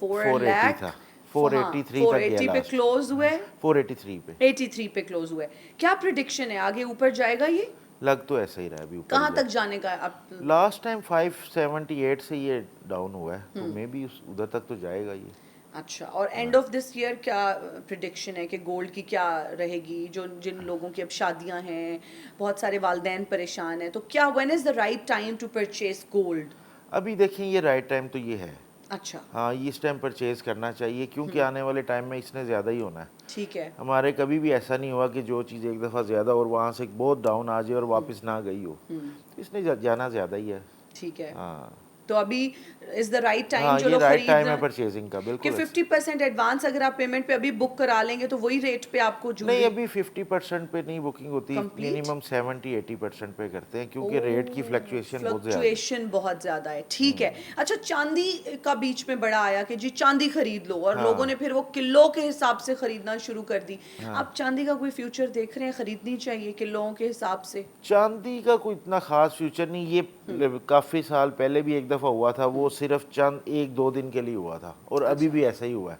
480 लाख। था, हाँ, 483 तक गया 480 पे लास्ट। क्लोज हुए, 483 पे। 83 पे क्लोज हुए। क्या प्रिडिक्शन है, आगे ऊपर जाएगा ये? लग तो ऐसा ही रहा है, अभी ऊपर ही कहाँ तक जाए। जाने का है अब? लास्ट टाइम 578 से ये डाउन हुआ है, तो मे बी उधर तक तो जाएगा ये। अच्छा, और एंड ऑफ दिस ईयर क्या प्रिडिक्शन है कि गोल्ड की क्या रहेगी? जो जिन लोगों की अब शादियां हैं, बहुत सारे वालदैन परेशान हैं, तो क्या when is the right time to purchase gold? अभी देखें, ये राइट टाइम तो ये है। अच्छा, हाँ, ये इस टाइम परचेज़ करना चाहिए क्योंकि आने वाले टाइम में इसने ज़्यादा ही होना है। ठीक है। हमारे कभी भी ऐसा नहीं हुआ कि जो चीज़ एक दफ़ा ज़्यादा और वहाँ से बहुत डाउन आ जाए और वापस ना गई हो। तो इसने जाना ज़्यादा ही है। ठीक है। हाँ। तो अभी इज द राइट टाइम हाँ, जो ये लोग राइट खरीद टाइम रहे है हैं परचेजिंग का, कि बिल्कुल ऐसे। 50% एडवांस अगर आप पेमेंट पे अभी बुक करा लेंगे तो वही रेट पे आपको नहीं, ज्वेलरी अभी 50% पे नहीं बुकिंग होती, कंप्लीट। मिनिमम 70-80% पे करते हैं, क्योंकि रेट की फ्लक्चुएशन बहुत ज़्यादा है। फ्लक्चुएशन बहुत ज्यादा है, ठीक है। अच्छा, चांदी का बीच में बड़ा आया कि जी चांदी खरीद लो, और लोगों ने हाँ फिर वो किलो के हिसाब से खरीदना शुरू कर दी। हाँ, आप चांदी का कोई फ्यूचर देख रहे हैं, खरीदनी चाहिए किलों के हिसाब से? चांदी का कोई इतना खास फ्यूचर नहीं, ये काफ़ी साल पहले भी एक दफ़ा हुआ था, वो सिर्फ चंद 1-2 दिन के लिए हुआ था, और अभी अच्छा। भी ऐसा ही हुआ है।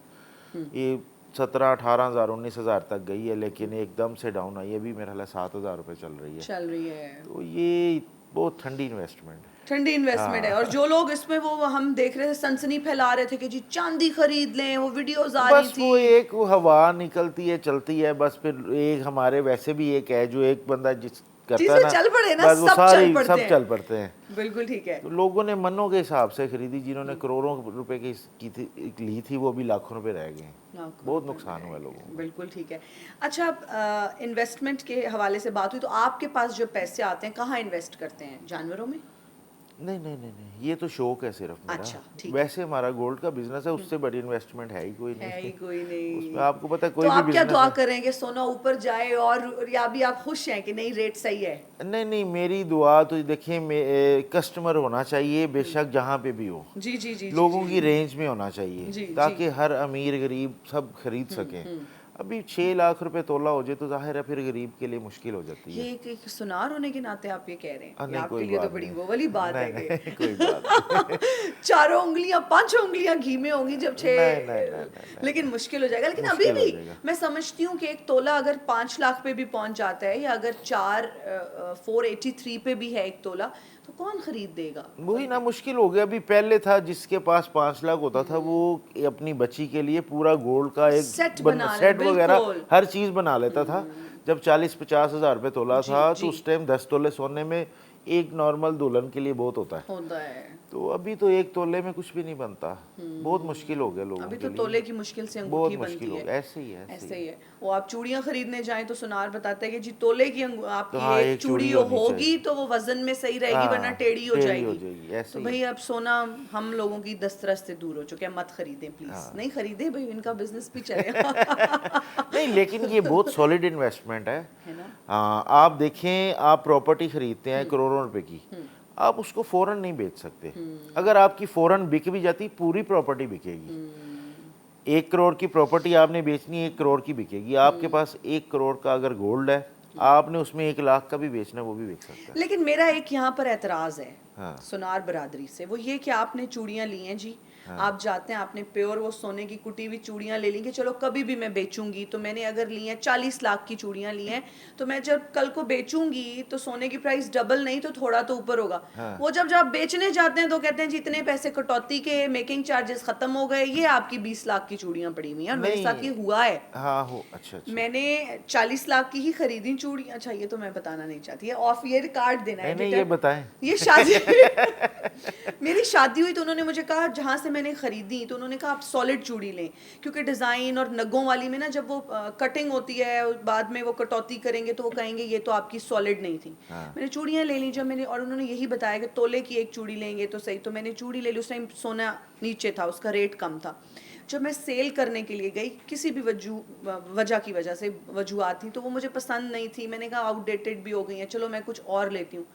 ये 17-18 हज़ार 19 हज़ार तक गई है, लेकिन एकदम से डाउन आई है, अभी मेरा ख्याल है 7 हज़ार रुपये चल रही है। चल रही है। तो ये बहुत ठंडी इन्वेस्टमेंट है। ठंडी इन्वेस्टमेंट है। हाँ, और जो लोग इसमें वो हम देख रहे थे सनसनी फैला रहे थे कि जी चांदी खरीद लें, वो वीडियोस आ रही बस थी। वो एक वो हवा निकलती है, चलती है, बस फिर एक हमारे वैसे भी एक है जो एक बंदा जिस करता है चीजें ना, चल पड़े ना, बस वो सब चल सारे पड़ते सब चल हैं। पड़ते हैं। बिल्कुल ठीक है। तो लोगों ने मनों के हिसाब से खरीदी, जिन्होंने करोड़ों रुपए की थी ली थी, वो भी लाखों रुपए रह गए हैं। लाखों बहुत रुपए नुकसान में हुआ है रहेंगे। लोगों को। बिल्कुल ठीक है। अच्छा, इन्वेस्टमेंट के हवाले से बात हुई, तो आपके पास जो पैसे आते हैं कहाँ इन्वेस्ट करते हैं? जानवरों में? नहीं नहीं नहीं नहीं, ये तो शौक है सिर्फ मेरा। अच्छा, ठीक है। वैसे हमारा गोल्ड का बिजनेस है, उससे बड़ी इन्वेस्टमेंट है ही कोई है ही नहीं। कोई उसमें नहीं। आपको पता है तो कोई भी आप क्या बिजनेस दुआ है। करेंगे, सोना ऊपर जाए, और या भी आप खुश हैं कि नहीं रेट सही है? नहीं नहीं, मेरी दुआ तो देखिए, कस्टमर होना चाहिए बेशक जहाँ पे भी हो, जी जी जी जी लोगों जी की रेंज में होना चाहिए, जी जी। ताकि हर अमीर गरीब सब खरीद सकें। अभी 6 लाख रुपए तोला हो जाए तो जाहिर है फिर गरीब के लिए मुश्किल हो जाती ये है। एक सुनार होने के नाते आप ये कह रहे हैं, ये नहीं आपके कोई लिए तो बात बड़ी नहीं, वो वाली बात नहीं है नहीं कि कोई बात नहीं। चारों उंगलियां, पांचों उंगलियां घी में होंगी जब नहीं नहीं नहीं नहीं लेकिन नहीं, मुश्किल हो जाएगा। लेकिन अभी मुश्किल हो भी जाएगा। मैं समझती हूँ कि एक तोला अगर 5 लाख पे भी पहुंच जाता है, या अगर 483 पे भी है एक तोला, तो कौन खरीद देगा? वही ना, मुश्किल हो गया। अभी पहले था जिसके पास 5 लाख होता था, वो अपनी बच्ची के लिए पूरा गोल्ड का एक सेट बना ले, सेट वगैरह बिल्कुल। हर चीज बना लेता था। जब 40-50 हज़ार रुपये तोला जी था, तो जी। उस टाइम 10 तोले सोने में एक नॉर्मल दुल्हन के लिए बहुत होता है। होता है। तो अभी तो एक तोले में कुछ भी नहीं बनता, बहुत मुश्किल हो गया लोगों अभी के तो तोले लिए। की मुश्किल से बहुत अंगूठी मुश्किल बनती हो है। गया, ऐसे ही है, ऐसे ऐसे ही ही है। है। वो आप चूड़ियां खरीदने जाएं तो सुनार बताता है कि जी तोले की तो आपकी हाँ, एक एक चूड़ी चूड़ी होनी होगी चाहिए। तो वो वजन में सही रहेगी, वरना हाँ, टेढ़ी हो टेढ़ी हो जाएगी। जाएगी, तो ऐसे ही भाई है। अब सोना हम लोगों की दस्तरस से दूर हो चुके हैं, मत खरीदें प्लीज। हाँ। नहीं खरीदे भाई, इनका बिजनेस भी चलेगा। नहीं, लेकिन ये बहुत सॉलिड इन्वेस्टमेंट है। है ना? आप देखें, आप प्रॉपर्टी खरीदते हैं करोड़ों रुपए की, आप उसको फौरन नहीं बेच सकते। अगर आपकी फौरन बिक भी जाती, पूरी प्रॉपर्टी बिकेगी। 1 करोड़ की प्रॉपर्टी आपने बेचनी, 1 करोड़ की बिकेगी। आपके पास 1 करोड़ का अगर गोल्ड है, आपने उसमें 1 लाख का भी बेचना है, वो भी बेच सकता है। लेकिन मेरा एक यहाँ पर एतराज़ है हाँ सुनार बरादरी से, वो ये कि आपने चूड़ियाँ ली हैं जी, हाँ आप जाते हैं, आपने प्योर वो सोने की कुटी हुई चूड़ियाँ ले ली कि चलो कभी भी मैं बेचूंगी, तो मैंने अगर ली हैं 40 लाख की चूड़ियाँ ली हैं, तो मैं जब कल को बेचूंगी तो सोने की प्राइस डबल नहीं तो थोड़ा तो ऊपर होगा। हाँ। वो जब जब बेचने जाते हैं तो कहते हैं जी इतने पैसे कटौती के, मेकिंग चार्जेस खत्म हो गए, ये आपकी 20 लाख की चूड़ियाँ पड़ी हुई हैं। और मेरे साथ नहीं, ये हुआ है। हाँ हो, अच्छा अच्छा। मैंने 40 लाख की ही खरीदी चूड़ी। अच्छा, ये तो मैं बताना नहीं चाहती है, ऑफ ईयर कार्ड देना है नहीं नहीं, ये एडिटर। बताएं। ये शादी मेरी शादी हुई तो उन्होंने मुझे कहा, जहाँ से मैंने खरीदी तो उन्होंने कहा आप सॉलिड चूड़ी लें, क्योंकि डिज़ाइन और नगों वाली में ना जब वो कटिंग होती है बाद में वो कटौती करेंगे तो वो कहेंगे ये तो आपकी सॉलिड नहीं थी। हाँ मैंने चूड़ियाँ ले ली जब मैंने, और उन्होंने यही बताया कि तोले की एक चूड़ी लेंगे तो सही। तो मैंने चूड़ी ले ली, उस टाइम सोना नीचे था, उसका रेट कम था। जब मैं सेल करने के लिए गई, किसी भी वजह की वजह से वजूहत थी, तो वो मुझे पसंद नहीं थी। मैंने कहा आउटडेटेड भी हो गई है, चलो मैं कुछ और लेती हूँ।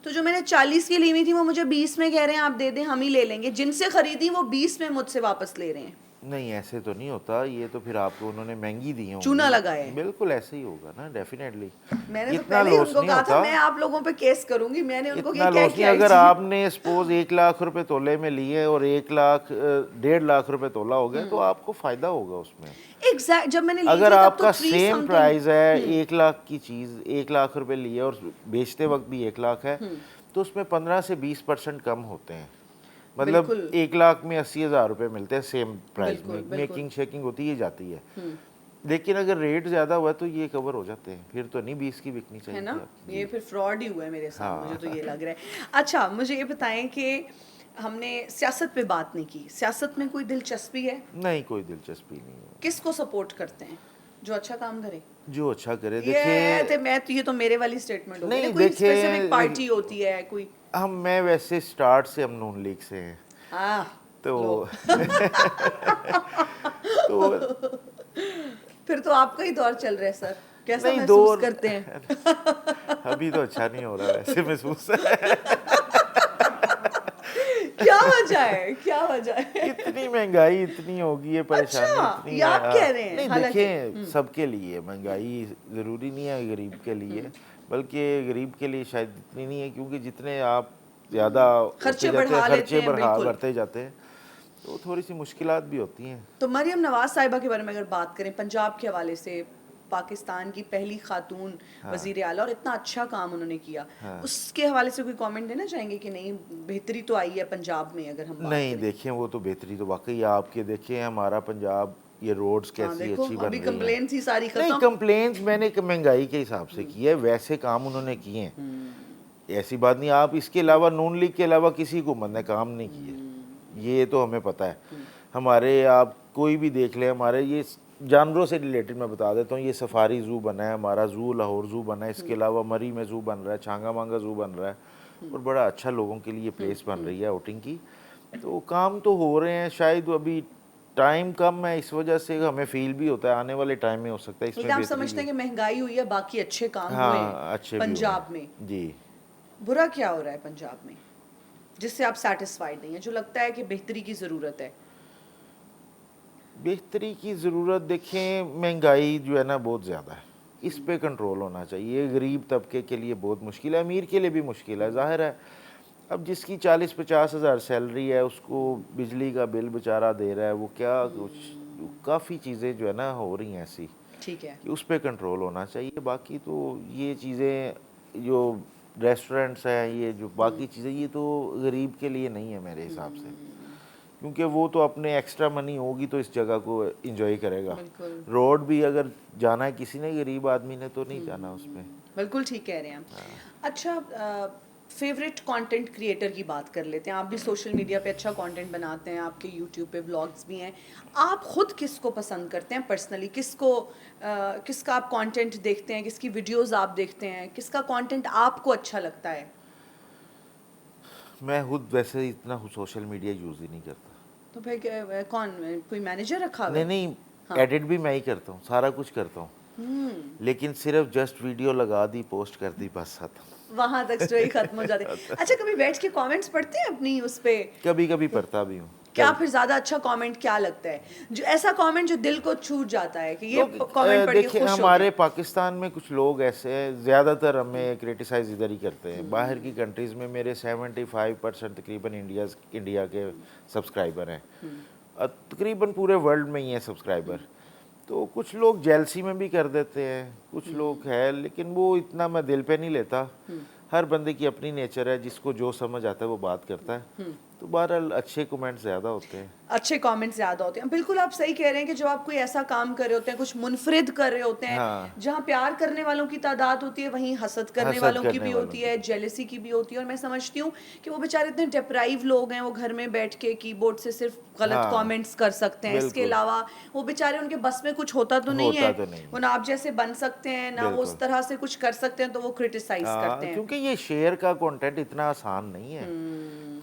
तो जो मैंने 40 की ली हुई थी वो मुझे 20 में कह रहे हैं आप दे दें, हम ही ले लेंगे। जिनसे खरीदी वो 20 में मुझसे वापस ले रहे हैं। नहीं, ऐसे तो नहीं होता, ये तो फिर आपको उन्होंने महंगी दी होंगी। चूना लगाया है। बिल्कुल ऐसे ही होगा ना, डेफिनेटली। मैंने तो इतना पहले ही लॉस उनको नहीं कहा था होता, मैं आप लोगों पे केस करूंगी। मैंने उनको इतना ये क्या लॉस नहीं। किया अगर जी? आपने सपोज 1 लाख रुपए तोले में लिए और 1 लाख 1.5 लाख रुपए तोला हो गया, तो आपको फायदा होगा उसमें। एग्जैक्ट, जब मैंने ली अगर थी तब आपका तो 3 सेम समथिंग। प्राइस है, 1 लाख की चीज़ 1 लाख रुपए लिए और बेचते वक्त भी 1 लाख है, तो उसमें 15 से 20% कम होते हैं। मतलब बिल्कुल 1 लाख में 80 हज़ार रुपये मिलते हैं सेम प्राइस बिल्कुल में। बिल्कुल। मेकिंग शेकिंग होती है, जाती है। लेकिन अगर रेट ज़्यादा हुआ तो ये कवर हो जाते हैं, फिर तो नहीं 20 की बिकनी है चाहिए ना, थी आपकी। ये फिर फ्रॉड ही हुआ है मेरे साथ। हाँ। मुझे तो ये लग रहा है। अच्छा, मुझे ये बताएं कि हमने सियासत पे बात नहीं की, सियासत में कोई दिलचस्पी है? नहीं, कोई दिलचस्पी नहीं है। किसको सपोर्ट करते हैं? जो अच्छा काम करे। जो अच्छा करे, ये देखिए। तो मैं तो, ये तो मेरे वाली स्टेटमेंट हो गई ना। नहीं, कोई देखिए, स्पेसिफिक पार्टी होती है कोई? मैं वैसे स्टार्ट से हम नून लीग से हैं, हाँ तो लो। तो फिर तो आपका ही दौर चल रहा है सर, कैसा नहीं महसूस दौर करते हैं? अभी तो अच्छा नहीं हो रहा वैसे महसूस क्या वजह है, क्या वजह है? इतनी महंगाई इतनी होगी है, परेशानी अच्छा, इतनी ये है। आप कह रहे हैं, नहीं हालांकि देखें, सबके लिए महंगाई ज़रूरी नहीं है गरीब के लिए, बल्कि गरीब के लिए शायद इतनी नहीं है, क्योंकि जितने आप ज़्यादा होते खर्चे जाते हैं, बढ़ा लेते खर्चे हैं, बिल्कुल। बढ़ते जाते हैं, तो थोड़ी सी मुश्किलात भी होती हैं। तो मरियम नवाज साहिबा के बारे में अगर बात करें, पंजाब के हवाले से, पाकिस्तान की पहली खातून वजीर आला, और इतना अच्छा काम उन्होंने किया, उसके हवाले से कोई कमेंट देना चाहेंगे कि नहीं बेहतरी तो आई है पंजाब में, अगर हम बात नहीं करें? देखें, वो तो बेहतरी तो वाकई आपके देखें, हमारा पंजाब, ये रोड्स हाँ कैसी देखो, अच्छी बन अभी रही हैं। कंप्लेंट्स ही सारी नहीं, खत्म। कंप्लेंट्स मैंने महंगाई के हिसाब से की है, वैसे काम उन्होंने किए हैं, ऐसी बात नहीं। आप इसके अलावा नून लीग के अलावा किसी हुकूमत ने काम नहीं किए, ये तो हमें पता है। हमारे आप कोई भी देख ले, हमारे ये जानवरों से रिलेटेड मैं बता देता हूँ, ये सफारी ज़ू बना है हमारा, ज़ू लाहौर ज़ू बना है, इसके अलावा मरी में ज़ू बन रहा है, छांगा मांगा ज़ू बन रहा है, और बड़ा अच्छा लोगों के लिए प्लेस बन रही है आउटिंग की। तो काम तो हो रहे हैं, शायद अभी टाइम कम है, इस वजह से हमें फील भी होता है, आने वाले टाइम में हो सकता है इसमें लेकिन आप बेहतरी समझते भी। हैं कि महंगाई हुई है, बाकी अच्छे काम हुए हाँ, हैं अच्छे भी हुए पंजाब हैं में? जी। बुरा क्या हो रहा है पंजाब में जिससे आप सेटिस्फाइड नहीं है, जो लगता है कि बेहतरी की ज़रूरत है? बेहतरी की ज़रूरत देखें, महंगाई जो है ना बहुत ज़्यादा है, इस पे कंट्रोल होना चाहिए। गरीब तबके के लिए बहुत मुश्किल है, अमीर के लिए भी मुश्किल है, ज़ाहिर है। अब जिसकी 40-50 हज़ार सैलरी है, उसको बिजली का बिल बेचारा दे रहा है, वो क्या कुछ काफ़ी चीज़ें जो है ना हो रही हैं ऐसी ठीक है। कि उस पे कंट्रोल होना चाहिए। बाकी तो ये चीज़ें जो रेस्टोरेंट्स हैं, ये जो बाकी चीज़ें, ये तो गरीब के लिए नहीं है मेरे हिसाब से, क्योंकि वो तो अपने एक्स्ट्रा मनी होगी तो इस जगह को एंजॉय करेगा। बिल्कुल रोड भी अगर जाना है किसी ने, गरीब आदमी ने, तो नहीं जाना उस पर। बिल्कुल ठीक कह रहे हैं आप। अच्छा, फेवरेट कंटेंट क्रिएटर की बात कर लेते हैं। आप भी सोशल मीडिया पे अच्छा कंटेंट बनाते हैं, आपके यूट्यूब पे व्लॉग्स भी हैं। आप खुद किसको पसंद करते हैं पर्सनली? किसका आप कंटेंट देखते हैं, किसकी वीडियोस आप देखते हैं, किसका कंटेंट आपको अच्छा लगता है? मैं खुद वैसे इतना सोशल मीडिया यूज़ ही नहीं करता। तो भाई कौन, कोई मैनेजर रखा हुआ नहीं है? नहीं, हाँ। एडिट भी मैं ही करता हूँ, सारा कुछ करता हूँ, लेकिन सिर्फ जस्ट वीडियो लगा दी, पोस्ट कर दी, बस खत्म। वहां तक स्टोरी खत्म हो जाती है। अच्छा, कभी बैठ के कमेंट्स पढ़ते हैं अपनी उस पे? कभी कभी पढ़ता भी हूँ। क्या फिर ज्यादा अच्छा कमेंट क्या लगता है, जो ऐसा कमेंट जो दिल को छू जाता है कि ये तो कमेंट पढ़ के देखिए, खुश हो हमारे गए? पाकिस्तान में कुछ लोग ऐसे हैं, ज़्यादातर हमें क्रिटिसाइज इधर ही करते हैं। बाहर की कंट्रीज़ में मेरे 75% तकरीबन इंडिया के सब्सक्राइबर हैं, तकरीबन पूरे वर्ल्ड में ही हैं सब्सक्राइबर। तो कुछ लोग जेलसी में भी कर देते हैं, कुछ लोग है, लेकिन वो इतना मैं दिल पे नहीं लेता। हर बंदे की अपनी नेचर है, जिसको जो समझ आता है वो बात करता है। तो बहरहाल अच्छे कमेंट ज़्यादा होते हैं। अच्छे कमेंट्स ज़्यादा होते हैं। बिल्कुल आप सही कह रहे हैं कि जब आप कोई ऐसा काम कर रहे होते हैं, कुछ मुनफरिद कर रहे होते हैं, हाँ, जहाँ प्यार करने वालों की तादाद होती है, वहीं हसद करने हसद वालों की करने भी वालों होती की है, भी। जेलसी की भी होती है। और मैं समझती हूँ कि वो बेचारे इतने डिप्राइव लोग हैं, वो घर में बैठ के कीबोर्ड से सिर्फ गलत हाँ, कमेंट्स कर सकते हैं। इसके बिल्कुल, अलावा वो बेचारे, उनके बस में कुछ होता तो नहीं है, होता तो नहीं वो है, ना आप जैसे बन सकते हैं, ना वो उस बिल्कुल। तरह से कुछ कर सकते हैं, तो वो क्रिटिसाइज करते हैं। क्योंकि ये शेयर का कंटेंट इतना आसान नहीं है,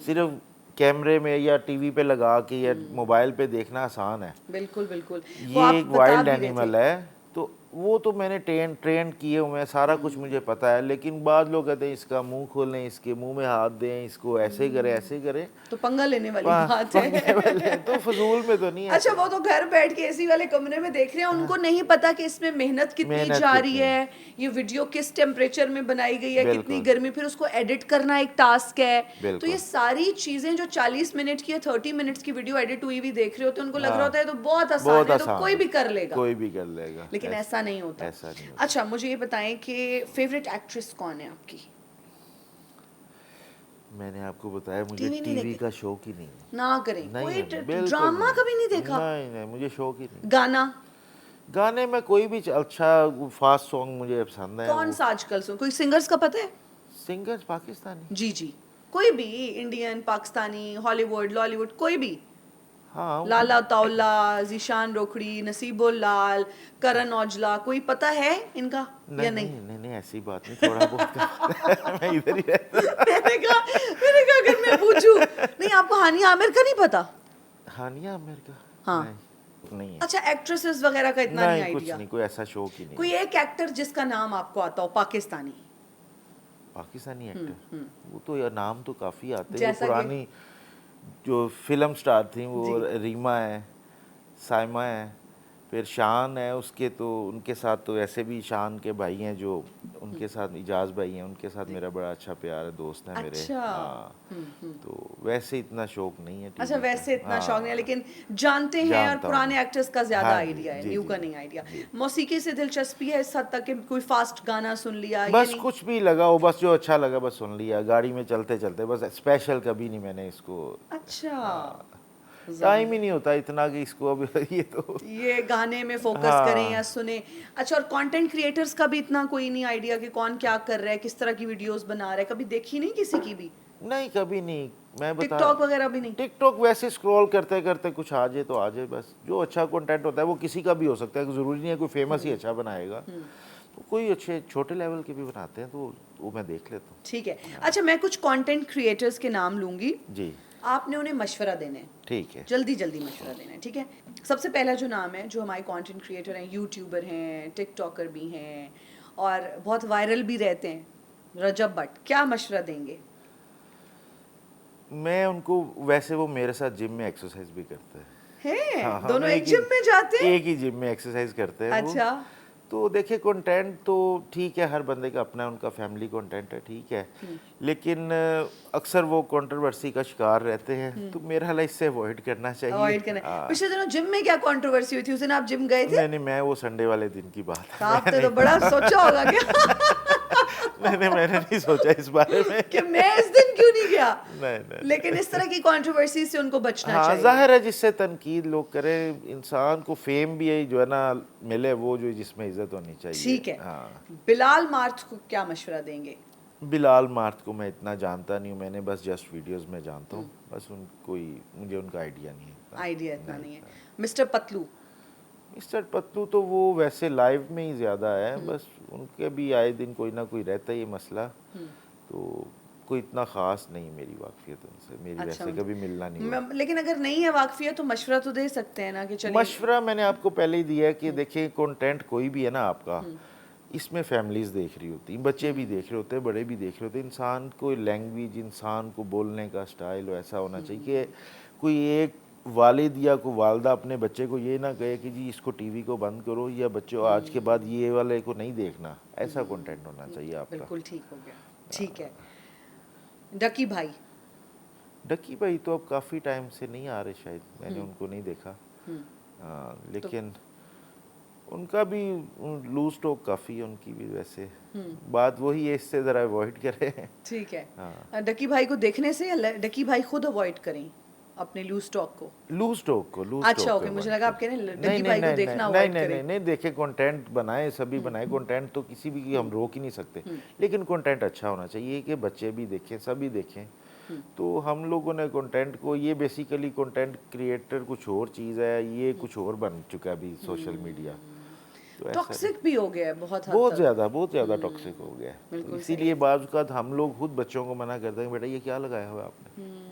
सिर्फ कैमरे में या टीवी पे लगा के या मोबाइल पे देखना आसान है। बिल्कुल बिल्कुल, वो ये आप एक बता वाइल्ड भी रहे थे। एनिमल है, तो वो तो मैंने ट्रेन किए हुए हैं, सारा कुछ मुझे पता है। लेकिन बाद लोग कहते हैं इसका मुंह खोलें, इसके मुंह में हाथ दें, इसको ऐसे करें, ऐसे करें। तो पंगा लेने वाली बात है। पंगे वाले तो फजूल में तो नहीं है अच्छा, ऐसे। वो तो घर बैठ के एसी वाले कमरे में देख रहे हैं, उनको नहीं पता कि इसमें मेहनत कितनी मेहनत जा रही कितनी है, है, ये वीडियो किस टेम्परेचर में बनाई गई है, कितनी बिल्कुल गर्मी, फिर उसको एडिट करना एक टास्क है। तो ये बिल्कुल। सारी चीजें जो 40 मिनट की या 30 मिनट्स की वीडियो एडिट हुई भी देख रहे होते हैं, उनको लग रहा होता हाँ, है तो बहुत आसान बहुत है, तो आसान कोई है, भी कर लेगा। कोई भी कर लेगा, लेकिन ऐसा नहीं होता। ऐसा नहीं होता। अच्छा, मुझे ये बताएं कि फेवरेट एक्ट्रेस कौन है आपकी? मैंने आपको बताया, मुझे टीवी नहीं टीवी देखते? का शौक ही नहीं है। ना करें, नहीं कोई है, बिल्कुल ड्रामा कभी नहीं नहीं, देखा? नहीं नहीं, मुझे शौक ही नहीं। गाना? गाने में कोई भी अच्छा फास्ट सॉन्ग मुझे पसंद है। कौन वो सा आजकल सुन, कोई सिंगर्स का पता है? सिंगर्स पाकिस्तानी, जी जी, कोई भी, इंडियन, पाकिस्तानी, हॉलीवुड, लॉलीवुड, कोई भी। हाँ लाला ताउला, जीशान रोखड़ी, नसीबुल लाल, करण औजला, कोई पता है इनका या नहीं नहीं? नहीं नहीं ऐसी बात नहीं, थोड़ा बहुत तो पता है। मैं इधर ही रहता। मैंने कहा अगर मैं पूछूं, नहीं आपको हानिया आमिर का नहीं पता? हानिया आमिर का? हाँ। नहीं नहीं है। अच्छा, एक्ट्रेसेस वगैरह का इतना नहीं नहीं कुछ आइडिया? नहीं, कोई ऐसा शौक ही नहीं। कोई एक एक्टर जिसका नाम आपको आता हो, पाकिस्तानी? पाकिस्तानी एक्टर, वो तो यार नाम तो काफ़ी आते हैं। जो जैसा कि? पुरानी जो फिल्म स्टार थी वो जी। रीमा है, साइमा है, फिर शान है उसके, तो उनके साथ तो ऐसे भी शान के भाई हैं जो उनके साथ इजाज़ भाई हैं, उनके साथ मेरा बड़ा अच्छा प्यार है, दोस्त है मेरे। अच्छा। हाँ तो वैसे इतना शौक नहीं है अच्छा, टीवी वैसे का। इतना शौक नहीं है, लेकिन जानते हैं, और जानता हूँ पुराने मैं। एक्टर्स का ज्यादा हाँ जी, आइडिया है, जी, न्यू जी, का जी, नहीं आइडिया। जी। मौसीकी से दिलचस्पी है इस हद तक कि कोई फास्ट गाना सुन लिया, ये बस नहीं? कुछ भी लगा हो, बस जो अच्छा लगा बस सुन लिया, गाड़ी में चलते चलते, बस स्पेशल कभी नहीं मैंने इसको। अच्छा, टाइम ही जबरदस्त। नहीं होता इतना कि इसको अब ये तो। ये गाने में फोकस करें या हाँ सुने। अच्छा, और कंटेंट क्रिएटर्स का भी इतना कोई नहीं आइडिया कि कौन क्या कर रहा है, किस तरह की वीडियोस बना रहा है? कभी देखी नहीं किसी की भी? नहीं कभी नहीं, मैं बता। टिकटॉक वगैरह भी नहीं? टिकटॉक वैसे स्क्रॉल करते करते कुछ आ जाए तो आ जाए, बस जो अच्छा कंटेंट होता है वो किसी का भी हो सकता है, ज़रूरी नहीं है कोई फेमस ही अच्छा बनाएगा। तो कोई अच्छे छोटे लेवल के भी बनाते हैं तो वो मैं देख लेता हूँ। ठीक है। अच्छा, मैं कुछ कंटेंट क्रिएटर्स के नाम लूंगी, जी आपने उन्हें मशवरा देना है, ठीक है। जल्दी जल्दी मशवरा देना है, ठीक है? सबसे पहला जो नाम है, जो हमारे कंटेंट क्रिएटर हैं, यूट्यूबर हैं, टिकटॉकर भी हैं और बहुत वायरल भी रहते हैं, रजब भट्ट, क्या मशवरा देंगे? मैं उनको, वैसे वो मेरे साथ जिम में एक्सरसाइज भी करते हैं। हैं हाँ हाँ, दोनों हम एक जिम में जाते हैं? एक ही जिम में एक्सरसाइज करते हैं वो। अच्छा। तो देखिए कंटेंट तो ठीक है, हर बंदे का अपना उनका फैमिली कंटेंट है, ठीक है, लेकिन अक्सर वो कंट्रोवर्सी का शिकार रहते हैं, तो मेरा हाल इससे अवॉइड करना चाहिए। अवॉइड करना है। हाँ। पिछले दिनों जिम में क्या कंट्रोवर्सी हुई थी? उस दिन आप जिम गए थे? नहीं नहीं, मैं वो संडे वाले दिन की बात है। आपने तो बड़ा सोचा होगा क्या? मैंने नहीं सोचा इस बारे में कि मैं इस दिन क्यों नहीं गया? नहीं नहीं। लेकिन इस तरह की कंट्रोवर्सी से उनको बचना हाँ चाहिए। जाहिर है, जिससे तनकीद लोग करें, इंसान को फेम भी है जो है ना मिले, वो जो जिसमें इज्जत होनी चाहिए। ठीक है। हाँ। बिलाल मार्थ को क्या मशवरा देंगे? बिलाल मार्थ को मैं इतना जानता नहीं हूँ, मैंने बस जस्ट वीडियोस में जानता हूँ, बस मुझे उनका आइडिया नहीं है। आइडिया इतना नहीं है। मिस्टर पतलू? मिस्टर पतलू तो वो वैसे लाइव में ही ज़्यादा है, बस उनके भी आए दिन कोई ना कोई रहता ही है मसला, तो कोई इतना ख़ास नहीं मेरी वाकफियत उनसे, मेरी अच्छा, वैसे कभी मिलना नहीं हुआ। लेकिन अगर नहीं है वाकफियत तो मशवरा तो दे सकते हैं ना कि चलिए। मशवरा मैंने आपको पहले ही दिया है कि देखिए कंटेंट कोई भी है ना आपका, इसमें फैमिलीज देख रही होती हैं, बच्चे भी देख रहे होते हैं, बड़े भी देख रहे होते हैं। इंसान को लैंग्वेज, इंसान को बोलने का स्टाइल ऐसा होना चाहिए कि कोई एक वालिद या कोई वालदा अपने बच्चे को ये ना कहे कि जी इसको टीवी को बंद करो, या बच्चों आज के बाद ये वाले को नहीं देखना, ऐसा कंटेंट होना चाहिए आपका। बिल्कुल ठीक हो गया। ठीक है। डकी भाई? डकी भाई तो अब काफ़ी टाइम से नहीं आ रहे, शायद मैंने उनको नहीं देखा। लेकिन उनका भी लूज टॉक काफ़ी है उनकी भी, वैसे बात वही है, इससे ज़रा अवॉइड करें। ठीक है। हाँ। डकी भाई को देखने से या डकी भाई खुद अवॉइड करें अपने लूज टॉक को? लूज टॉक को, लूज अच्छा, टॉक ओके, को मुझे avoid लगा आप करें। कह रहे हैं नहीं डकी नहीं भाई को नहीं देखना नहीं अवॉइड नहीं करें। नहीं नहीं, देखे कंटेंट बनाए, सभी बनाए कंटेंट, तो किसी भी की हम रोक ही नहीं सकते, लेकिन कंटेंट अच्छा होना चाहिए कि बच्चे भी देखें, सभी देखें। तो हम लोगों ने कंटेंट को, ये बेसिकली कंटेंट क्रिएटर कुछ और चीज़ है, ये कुछ और बन चुका है अभी सोशल मीडिया, तो ऐसा टॉक्सिक भी हो गया है बहुत हद बहुत तक। ज़्यादा टॉक्सिक हो गया है। तो बिल्कुल इसीलिए बाज़ औक़ात हम लोग खुद बच्चों को मना करते हैं, बेटा ये क्या लगाया हुआ है आपने,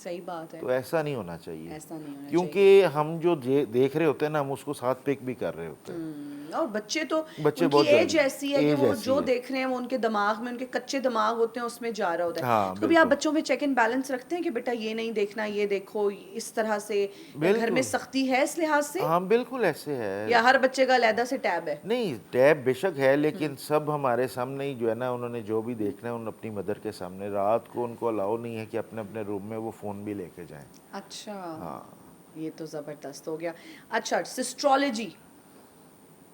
सही बात है। तो ऐसा नहीं होना चाहिए, ऐसा नहीं होना क्योंकि हम जो देख रहे होते हैं ना, हम उसको साथ पिक भी कर रहे होते हैं। और बच्चे तो बच्चे उनकी बहुत एज जल्दी- ऐसी है कि एज वो ऐसी जो है। देख रहे हैं वो उनके दिमाग में, उनके कच्चे दिमाग होते हैं, उसमें जा रहा होता है। हाँ, तो कभी आप बिल्कुल। बच्चों पे चेक एंड बैलेंस रखते हैं कि बेटा ये नहीं देखना, ये देखो, इस तरह से? या घर में बिल्कुल। सख्ती है इस लिहाज से, हाँ बिल्कुल ऐसे है। या हर बच्चे का अलहदा से टैब है? नहीं, टैब बेशक है, लेकिन सब हमारे सामने ही जो है ना, उन्होंने जो भी देखना है उन अपनी मदर के सामने, रात को उनको अलाउ नहीं है कि अपने अपने रूम में वो फ़ोन भी लेके जाएं। अच्छा। हाँ। ये तो ज़बरदस्त हो गया। अच्छा, सिस्ट्रोलॉजी?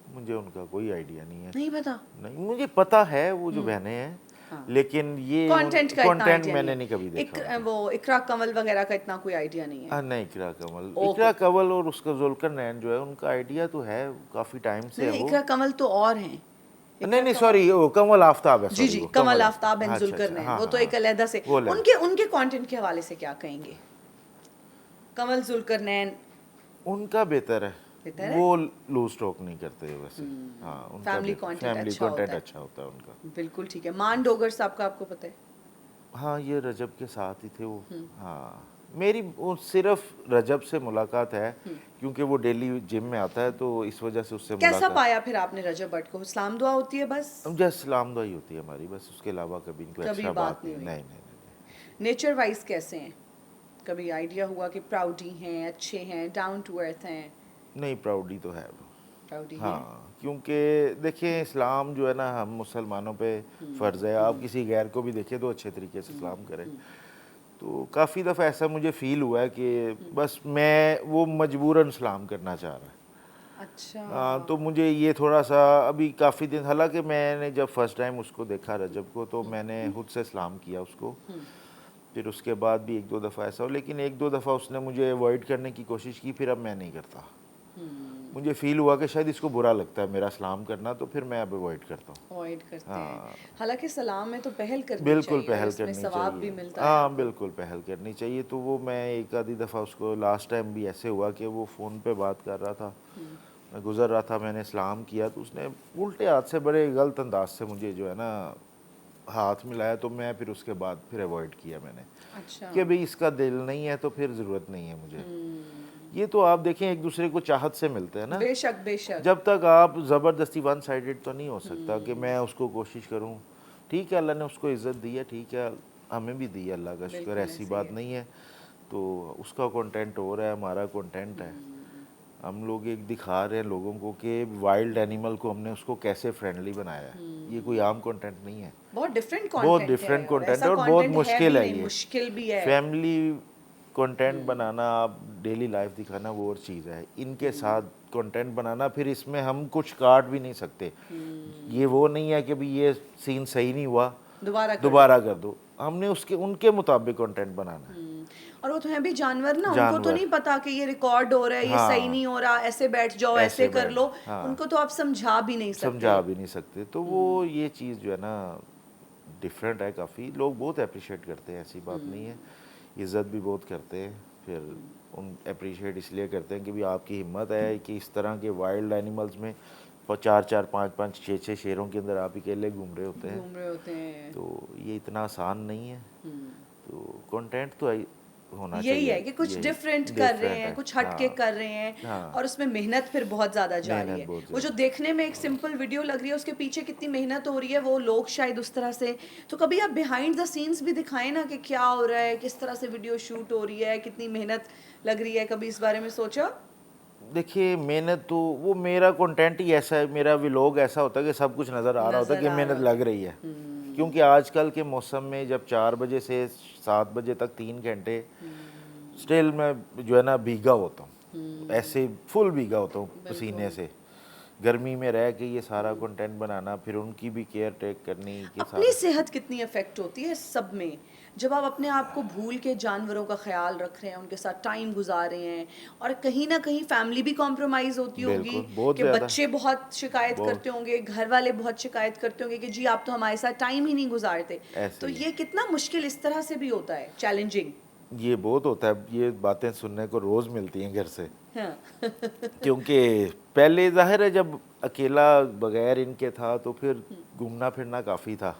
मुझे उनका कोई आइडिया नहीं है। नहीं पता? नहीं, मुझे पता है वो जो बहनें हैं, हाँ। लेकिन ये कंटेंट का इतना कंटेंट idea मैंने नहीं कभी देखा। वो इकरा कमल वगैरह का इतना कोई आइडिया नहीं है? नहीं, इकरा कमल, ओके। इकरा कमल और उसका जुल्कर नैन जो है, उनका आइडिया तो है, काफ़ी टाइम से है नहीं, वो। इकरा कमल तो और हैं। नहीं सॉरी, वो कमल आफ्ताब है। जी sorry, जी, वो कमल आफ्ताब एंड अच्छा, जुल्कर अच्छा, नैन, हाँ, वो तो हाँ, एक अलहदा से। वो अलग। उनके कंटेंट के हवाले से क्या कहेंगे? कमल जुल्करनैन उनका बेहतर है, बेहतर है? वो लूज टॉक नहीं करते वैसे। हाँ, उनका फैमिली बेहतर- कंटेंट फैमिली अच्छा होता कंटेंट है। अच्छा होता है उनका। बिल्कुल ठीक है। मान डोगर साहब का आपको पता है? हाँ, ये रजब के साथ ही थे वो। हाँ, मेरी वो सिर्फ रजब से मुलाकात है, क्योंकि वो डेली जिम में आता है, तो इस वजह से उससे कैसा मुलाकात। पाया फिर आपने रजब भट्ट को? इस्लाम दुआ होती है बस? हम जस्ट सलाम दुआ ही होती है हमारी, बस उसके अलावा कभी कोई कभी एक्स्ट्रा बात बात नहीं नहीं। हुई? नहीं नहीं नहीं। नेचर वाइज कैसे हैं? कभी आइडिया हुआ कि प्राउडी हैं, अच्छे हैं, डाउन टू अर्थ हैं? नहीं, प्राउडी तो है वो। प्राउडी हैं? हाँ, क्योंकि देखिए इस्लाम जो है ना, हम मुसलमानों पे फ़र्ज़ है, आप किसी गैर को भी देखिए तो अच्छे तरीके से इस्लाम करें। तो काफ़ी दफ़ा ऐसा मुझे फ़ील हुआ है कि बस मैं वो मजबूरन इस्लाम करना चाह रहा है। अच्छा। हाँ, तो मुझे ये थोड़ा सा अभी काफ़ी दिन, हालांकि मैंने जब फर्स्ट टाइम उसको देखा रजब को, तो मैंने खुद से इस्लाम किया उसको। फिर उसके बाद भी एक दो दफ़ा ऐसा हो, लेकिन एक दो दफ़ा उसने मुझे अवॉइड करने की कोशिश की, फिर अब मैं नहीं करता। मुझे फील हुआ कि शायद इसको बुरा लगता है मेरा सलाम करना, तो फिर मैं अब अवॉइड करता हूँ। अवॉइड करते हाँ। हैं। हालांकि सलाम में तो पहल करनी बिल्कुल चाहिए और पहल इसमें करनी सवाब भी चाहिए। मिलता है हाँ, आपको। बिल्कुल पहल करनी चाहिए। तो वो मैं एक आधी दफ़ा उसको, लास्ट टाइम भी ऐसे हुआ कि वो फ़ोन पे बात कर रहा था, मैं गुज़र रहा था, मैंने सलाम किया, तो उसने उल्टे हाथ से बड़े गलत अंदाज से मुझे जो है ना हाथ मिलाया, तो मैं फिर उसके बाद फिर अवॉइड किया मैंने, अच्छा। कि भाई इसका दिल नहीं है तो फिर ज़रूरत नहीं है मुझे। ये तो आप देखें, एक दूसरे को चाहत से मिलते हैं ना, बेशक बेशक। जब तक आप ज़बरदस्ती वन साइडेड तो नहीं हो सकता कि मैं उसको कोशिश करूं। ठीक है, अल्लाह ने उसको इज़्ज़त दी है, ठीक है, हमें भी दी है, अल्लाह का शुक्र, बिल्कुल ऐसी ऐसे बात ही है। नहीं है। तो उसका कंटेंट हो रहा है, हमारा कंटेंट है। हम लोग एक दिखा रहे हैं लोगों को कि वाइल्ड एनिमल को हमने उसको कैसे फ्रेंडली बनाया है। ये कोई आम कंटेंट नहीं है, बहुत डिफरेंट बहुत कंटेंट डिफरेंट है और कंटेंट ऐसा है, और बहुत कंटेंट है मुश्किल भी है। नहीं, ये मुश्किल भी है। फैमिली कंटेंट बनाना, आप डेली लाइफ दिखाना, वो और चीज़ है। इनके साथ कंटेंट बनाना, फिर इसमें हम कुछ काट भी नहीं सकते। ये वो नहीं है कि भाई ये सीन सही नहीं हुआ, दोबारा कर दो। हमने उसके उनके मुताबिक कंटेंट बनाना है। और वो तो है भी जानवर ना, उनको तो जानवर। नहीं पता कि ये रिकॉर्ड हो रहा है, ये सही हाँ, नहीं हो रहा, ऐसे बैठ जाओ, ऐसे ऐसे कर बैठ, लो। हाँ, उनको तो आप समझा भी नहीं सकते। समझा भी नहीं सकते। तो वो ये चीज़ जो है ना डिफरेंट है काफ़ी। लोग बहुत अप्रिशिएट करते हैं, ऐसी बात नहीं है, इज़्ज़त भी बहुत करते हैं। फिर उन अप्रिशिएट इसलिए करते हैं कि भी आपकी हिम्मत है कि इस तरह के वाइल्ड एनिमल्स में 4-4, 5-5, 6-6 शेरों के अंदर आप अकेले घूम रहे होते हैं। घूम रहे होते हैं। तो ये इतना आसान नहीं है। तो कंटेंट तो होना यही चाहिए, है कि कुछ यही डिफरेंट कर रहे डिफरेंट हैं, है। कुछ हटके हाँ, कर रहे हैं। हाँ, और उसमें मेहनत फिर बहुत ज़्यादा जा रही मेहनत है। बहुत वो जो ज़्यादा। देखने में एक सिंपल वीडियो लग रही है, उसके पीछे कितनी मेहनत हो रही है, वो लोग शायद उस तरह से। तो कभी आप बिहाइंड द सीन्स भी दिखाएं ना कि क्या हो रहा है, किस तरह से वीडियो शूट हो रही है, कितनी मेहनत लग रही है। कभी इस बारे में सोचा? देखिए, मेहनत तो वो मेरा कंटेंट ही ऐसा है, मेरा व्लॉग ऐसा होता है कि सब कुछ नज़र आ रहा होता है नजर कि आ मेहनत रहा लग रही है। क्योंकि आजकल के मौसम में जब 4 बजे से 7 बजे तक 3 घंटे स्टिल मैं जो है ना भीगा होता हूँ, ऐसे फुल भीगा होता हूँ पसीने से। गर्मी में रह के ये सारा कंटेंट बनाना, फिर उनकी भी केयर टेक करनी, ये अपनी सारा। सेहत कितनी अफेक्ट होती है इस सब में, जब आप अपने आप को भूल के जानवरों का ख्याल रख रहे हैं, उनके साथ टाइम गुजार रहे हैं, और कहीं ना कहीं फैमिली भी कॉम्प्रोमाइज होती होगी बिल्कुल, बहुत कि ज़्यादा, बच्चे बहुत शिकायत बहुत, करते होंगे, घर वाले बहुत शिकायत करते होंगे कि जी आप तो हमारे साथ टाइम ही नहीं गुजारते। ऐसे तो ही है। ये कितना मुश्किल इस तरह से भी होता है, चैलेंजिंग। ये बहुत होता है, ये बातें सुनने को रोज़ मिलती हैं घर से। हाँ। क्योंकि पहले जाहिर है जब अकेला बगैर इनके था तो फिर घूमना फिरना काफ़ी था।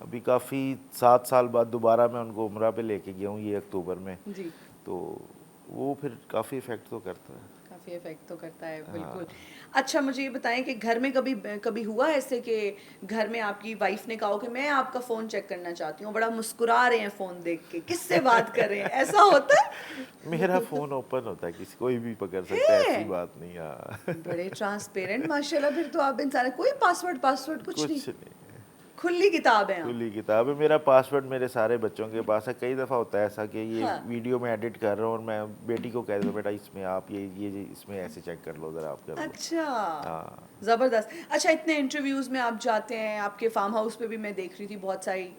अभी काफ़ी 7 साल बाद दोबारा मैं उनको उम्रा पे लेके गया हूँ ये अक्टूबर में। जी। तो वो फिर काफ़ी इफ़ेक्ट तो करता है। काफ़ी इफेक्ट तो करता है, हाँ। बिल्कुल। अच्छा, मुझे ये बताएं कि घर में कभी कभी हुआ ऐसे कि घर में आपकी वाइफ ने कहा हो कि मैं आपका फ़ोन चेक करना चाहती हूँ, बड़ा मुस्कुरा रहे हैं फ़ोन देख के, किससे बात कर रहे हैं, ऐसा होता है? मेरा फ़ोन ओपन होता है, किसी कोई भी पकड़ सकता है, ऐसी है? बात नहीं। हाँ। बड़े ट्रांसपेरेंट माशाल्लाह, फिर तो आप इंसान, कोई पासवर्ड पासवर्ड कुछ नहीं, कुछ नहीं, खुली किताब है आप। खुली किताब है। मेरा पासवर्ड मेरे सारे बच्चों के पास है। कई दफ़ा होता है ऐसा कि ये हाँ। वीडियो में एडिट कर रहा हूँ और मैं बेटी को कह देता हूँ बेटा इसमें आप ये इसमें ऐसे चेक कर लो, ज़रा आप कर लो। अच्छा, हाँ। ज़बरदस्त। अच्छा, इतने इंटरव्यूज़ में आप जाते हैं, आपके फार्म हाउस पे भी मैं देख रही थी बहुत सारी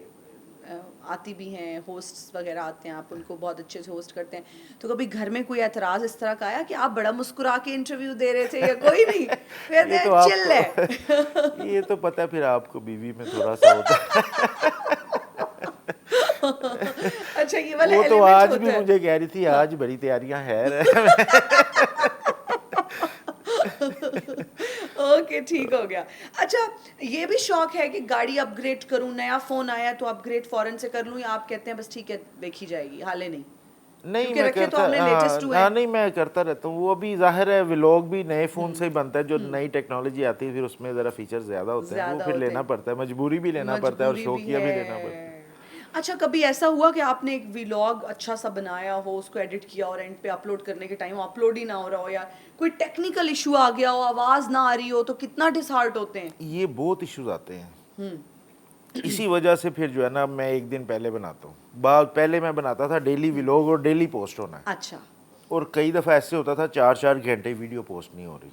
आती भी हैं, होस्ट्स वगैरह आते हैं, आप उनको बहुत अच्छे से होस्ट करते हैं। तो कभी घर में कोई एतराज़ इस तरह का आया कि आप बड़ा मुस्कुरा के इंटरव्यू दे रहे थे, या कोई नहीं, ये तो चिल है? आपको ये तो पता है, फिर आपको बीवी में थोड़ा सा होता है। अच्छा ये वाला वो तो element आज होता भी है। मुझे कह रही थी आज बड़ी तैयारियां है ओके ठीक हो गया। अच्छा ये भी शौक है कि गाड़ी अपग्रेड करूं, नया फोन आया तो अपग्रेड फौरन से कर लूं, या आप कहते हैं बस ठीक है देखी जाएगी हाले नहीं? नहीं क्योंकि मैं रखे तो करता, आपने लेटेस्ट हुए हाँ हैं। नहीं मैं करता रहता हूँ। वो अभी जाहिर है व्लॉग भी नए फ़ोन से ही बनता है, जो नई टेक्नोलॉजी आती है फिर उसमें ज़रा फीचर ज़्यादा होते हैं, तो वो ज्यादा फिर होते लेना हैं, पड़ता है, मजबूरी भी लेना पड़ता है और मजबूरी भी शौकिया भी लेना पड़ता है। है। अच्छा कभी ऐसा हुआ कि आपने एक व्लॉग अच्छा सा बनाया हो, उसको एडिट किया और एंड पे अपलोड करने के टाइम अपलोड ही ना हो रहा हो, या कोई टेक्निकल इशू आ गया हो, आवाज ना आ रही हो, तो कितना डिसहार्ट होते हैं? ये बहुत इश्यूज आते हैं, हम्म। इसी वजह से फिर जो है ना मैं एक दिन पहले बनाता हूँ। पहले मैं बनाता था डेली व्लॉग और डेली पोस्ट होना है, अच्छा। और कई दफ़ा ऐसे होता था 4-4 घंटे वीडियो पोस्ट नहीं हो रही,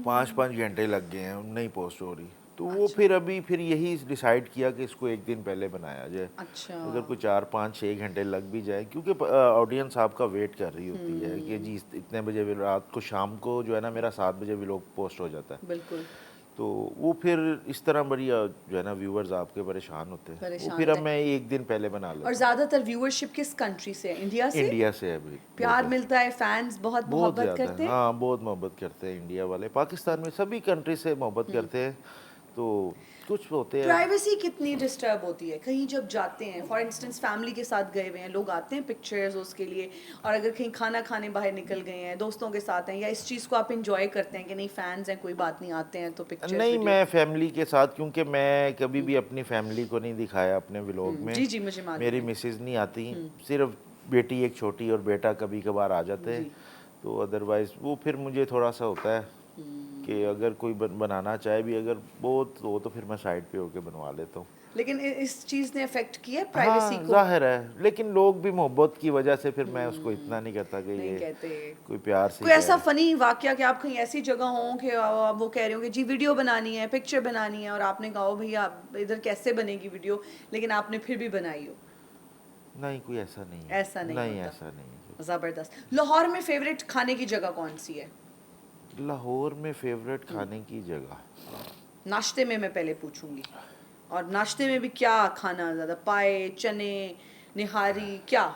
5-5 घंटे लग गए हैं नहीं पोस्ट हो रही। तो वो अच्छा। फिर अभी फिर यही डिसाइड किया कि इसको एक दिन पहले बनाया जाए, अच्छा। अगर कोई 4-5-6 घंटे लग भी जाए, क्योंकि ऑडियंस आपका वेट कर रही होती है कि जी इतने बजे रात को शाम को जो है ना मेरा 7 बजे व्लॉग पोस्ट हो जाता है। बिल्कुल तो वो फिर इस तरह बड़ी जो है ना व्यूवर्स आपके परेशान होते हैं, वो परेशान फिर अब होते हैं। मैं एक दिन पहले बना और लेता ज्यादातर व्यूअरशिप किस कंट्री से है? इंडिया हूँ। से? इंडिया से अभी प्यार बहुत मिलता है, फैंस बहुत बहुत मोहब्बत ज़्यादा करते है, हैं। हाँ बहुत मोहब्बत करते हैं इंडिया वाले, पाकिस्तान में सभी कंट्री से मोहब्बत करते हैं। तो कुछ होते हैं। प्राइवेसी कितनी डिस्टर्ब होती है कहीं जब जाते हैं, फॉर इंस्टेंस फैमिली के साथ गए हुए हैं, लोग आते हैं पिक्चर्स उसके लिए, और अगर कहीं खाना खाने बाहर निकल गए हैं, दोस्तों के साथ हैं, या इस चीज़ को आप इंजॉय करते हैं कि नहीं फैंस हैं कोई बात नहीं आते हैं तो पिक्चर्स नहीं वीडियो? मैं फैमिली के साथ, क्योंकि मैं कभी भी अपनी फैमिली को नहीं दिखाया अपने व्लॉग में। जी जी मुझे मालूम मेरी है। मिसेज नहीं आती, सिर्फ बेटी एक छोटी और बेटा कभी कभार आ जाते हैं। जी। तो अदरवाइज़ वो फिर मुझे थोड़ा सा होता है कि अगर कोई बनाना चाहे भी अगर बहुत हो तो फिर मैं साइड पे होके बनवा लेता हूँ। लेकिन इस चीज़ ने अफेक्ट किया प्राइवेसी हाँ को? जाहिर है, लेकिन लोग भी मोहब्बत की वजह से फिर मैं उसको इतना नहीं करता कि नहीं ये कहते। कोई प्यार से कोई कह ऐसा रहे। फनी वाकया कि आप कहीं ऐसी जगह हो कि वो कह रहे हो कि जी वीडियो बनानी है, पिक्चर बनानी है, और आपने कहा "ओ भैया इधर कैसे बनेगी वीडियो", लेकिन आपने फिर भी बनाई हो? नहीं कोई ऐसा नहीं है, ऐसा नहीं नहीं होता। ऐसा नहीं है। जबरदस्त। लाहौर में फेवरेट खाने की जगह कौन सी है? लाहौर में फेवरेट खाने की जगह, नाश्ते में मैं पहले पूछूंगी, और नाश्ते में भी क्या खाना ज्यादा, पाए, चने, निहारी, क्या?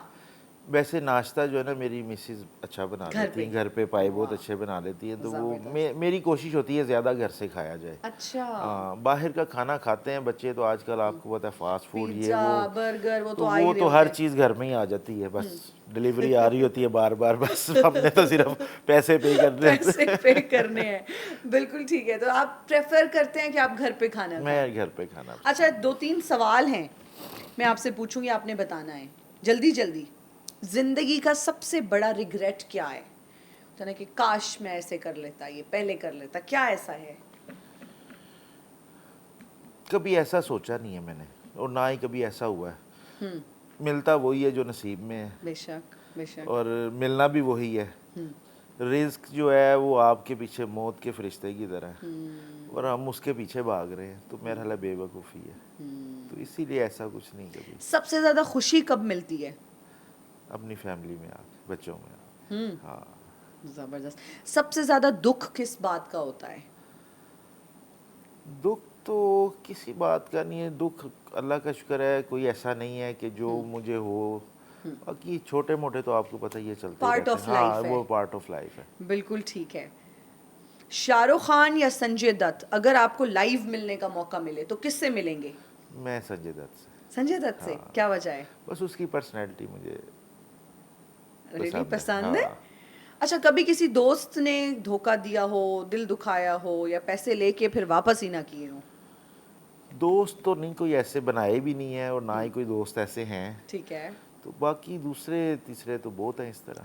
वैसे नाश्ता जो है ना मेरी मिसेज अच्छा बना घर लेती पे? हैं, घर पे पाए बहुत वाह, अच्छे बना लेती हैं, तो वो जबरदस्त। मेरी कोशिश होती है ज़्यादा घर से खाया जाए। अच्छा। बाहर का खाना खाते हैं बच्चे तो आजकल आपको पता है फास्ट फूड ये पिज्जा, वो, बर्गर, वो तो तो आ ही वो रहे तो होते हर हैं। चीज़ घर में ही आ जाती है, बस डिलीवरी आ रही होती है बार बार, बस हमने तो सिर्फ पैसे पे करने हैं। पैसे पे करने हैं। बिल्कुल ठीक है, तो आप प्रेफर करते हैं कि आप घर पे खाना खाएं? मैं घर पे खाना। अच्छा 2-3 सवाल हैं मैं आपसे पूछूंगी, आपने बताना है जल्दी जल्दी। जिंदगी का सबसे बड़ा रिग्रेट क्या है? तो ना कि काश मैं ऐसे कर लेता, ये पहले कर लेता, क्या ऐसा है? कभी ऐसा सोचा नहीं है मैंने, और ना ही कभी ऐसा हुआ है। मिलता वही है जो नसीब में है, बेशक बेशक। और मिलना भी वही है। रिस्क जो है वो आपके पीछे मौत के फरिश्ते की तरह है, और हम उसके पीछे भाग रहे हैं, तो मेरा ख्याल है बेवकूफ़ी है। तो इसीलिए ऐसा कुछ नहीं कभी। सबसे ज्यादा खुशी कब मिलती है? अपनी फैमिली में आके, बच्चों में आके। हाँ जबरदस्त। सबसे ज्यादा दुख किस बात का होता है? दुख तो किसी बात का नहीं है, दुख अल्लाह का शुक्र है कोई ऐसा नहीं है कि जो मुझे हो। बाकी छोटे मोटे तो आपको पता ही है चलते पार्ट रहते ऑफ हैं। हाँ लाइफ है। वो पार्ट ऑफ लाइफ है। बिल्कुल ठीक है। शाहरुख खान या संजय दत्त, अगर आपको लाइव मिलने का मौका मिले तो किससे मिलेंगे? मैं संजय दत्त से। संजय दत्त से? क्या वजह है? बस उसकी पर्सनैलिटी मुझे रियली पसंद पसंद है? हाँ। अच्छा कभी किसी दोस्त ने धोखा दिया हो, दिल दुखाया हो, या पैसे लेके फिर वापस ही ना किए हो? दोस्त तो नहीं कोई ऐसे बनाए भी नहीं है, और ना ही कोई दोस्त ऐसे हैं। ठीक है। तो बाकी दूसरे तीसरे तो बहुत हैं इस तरह।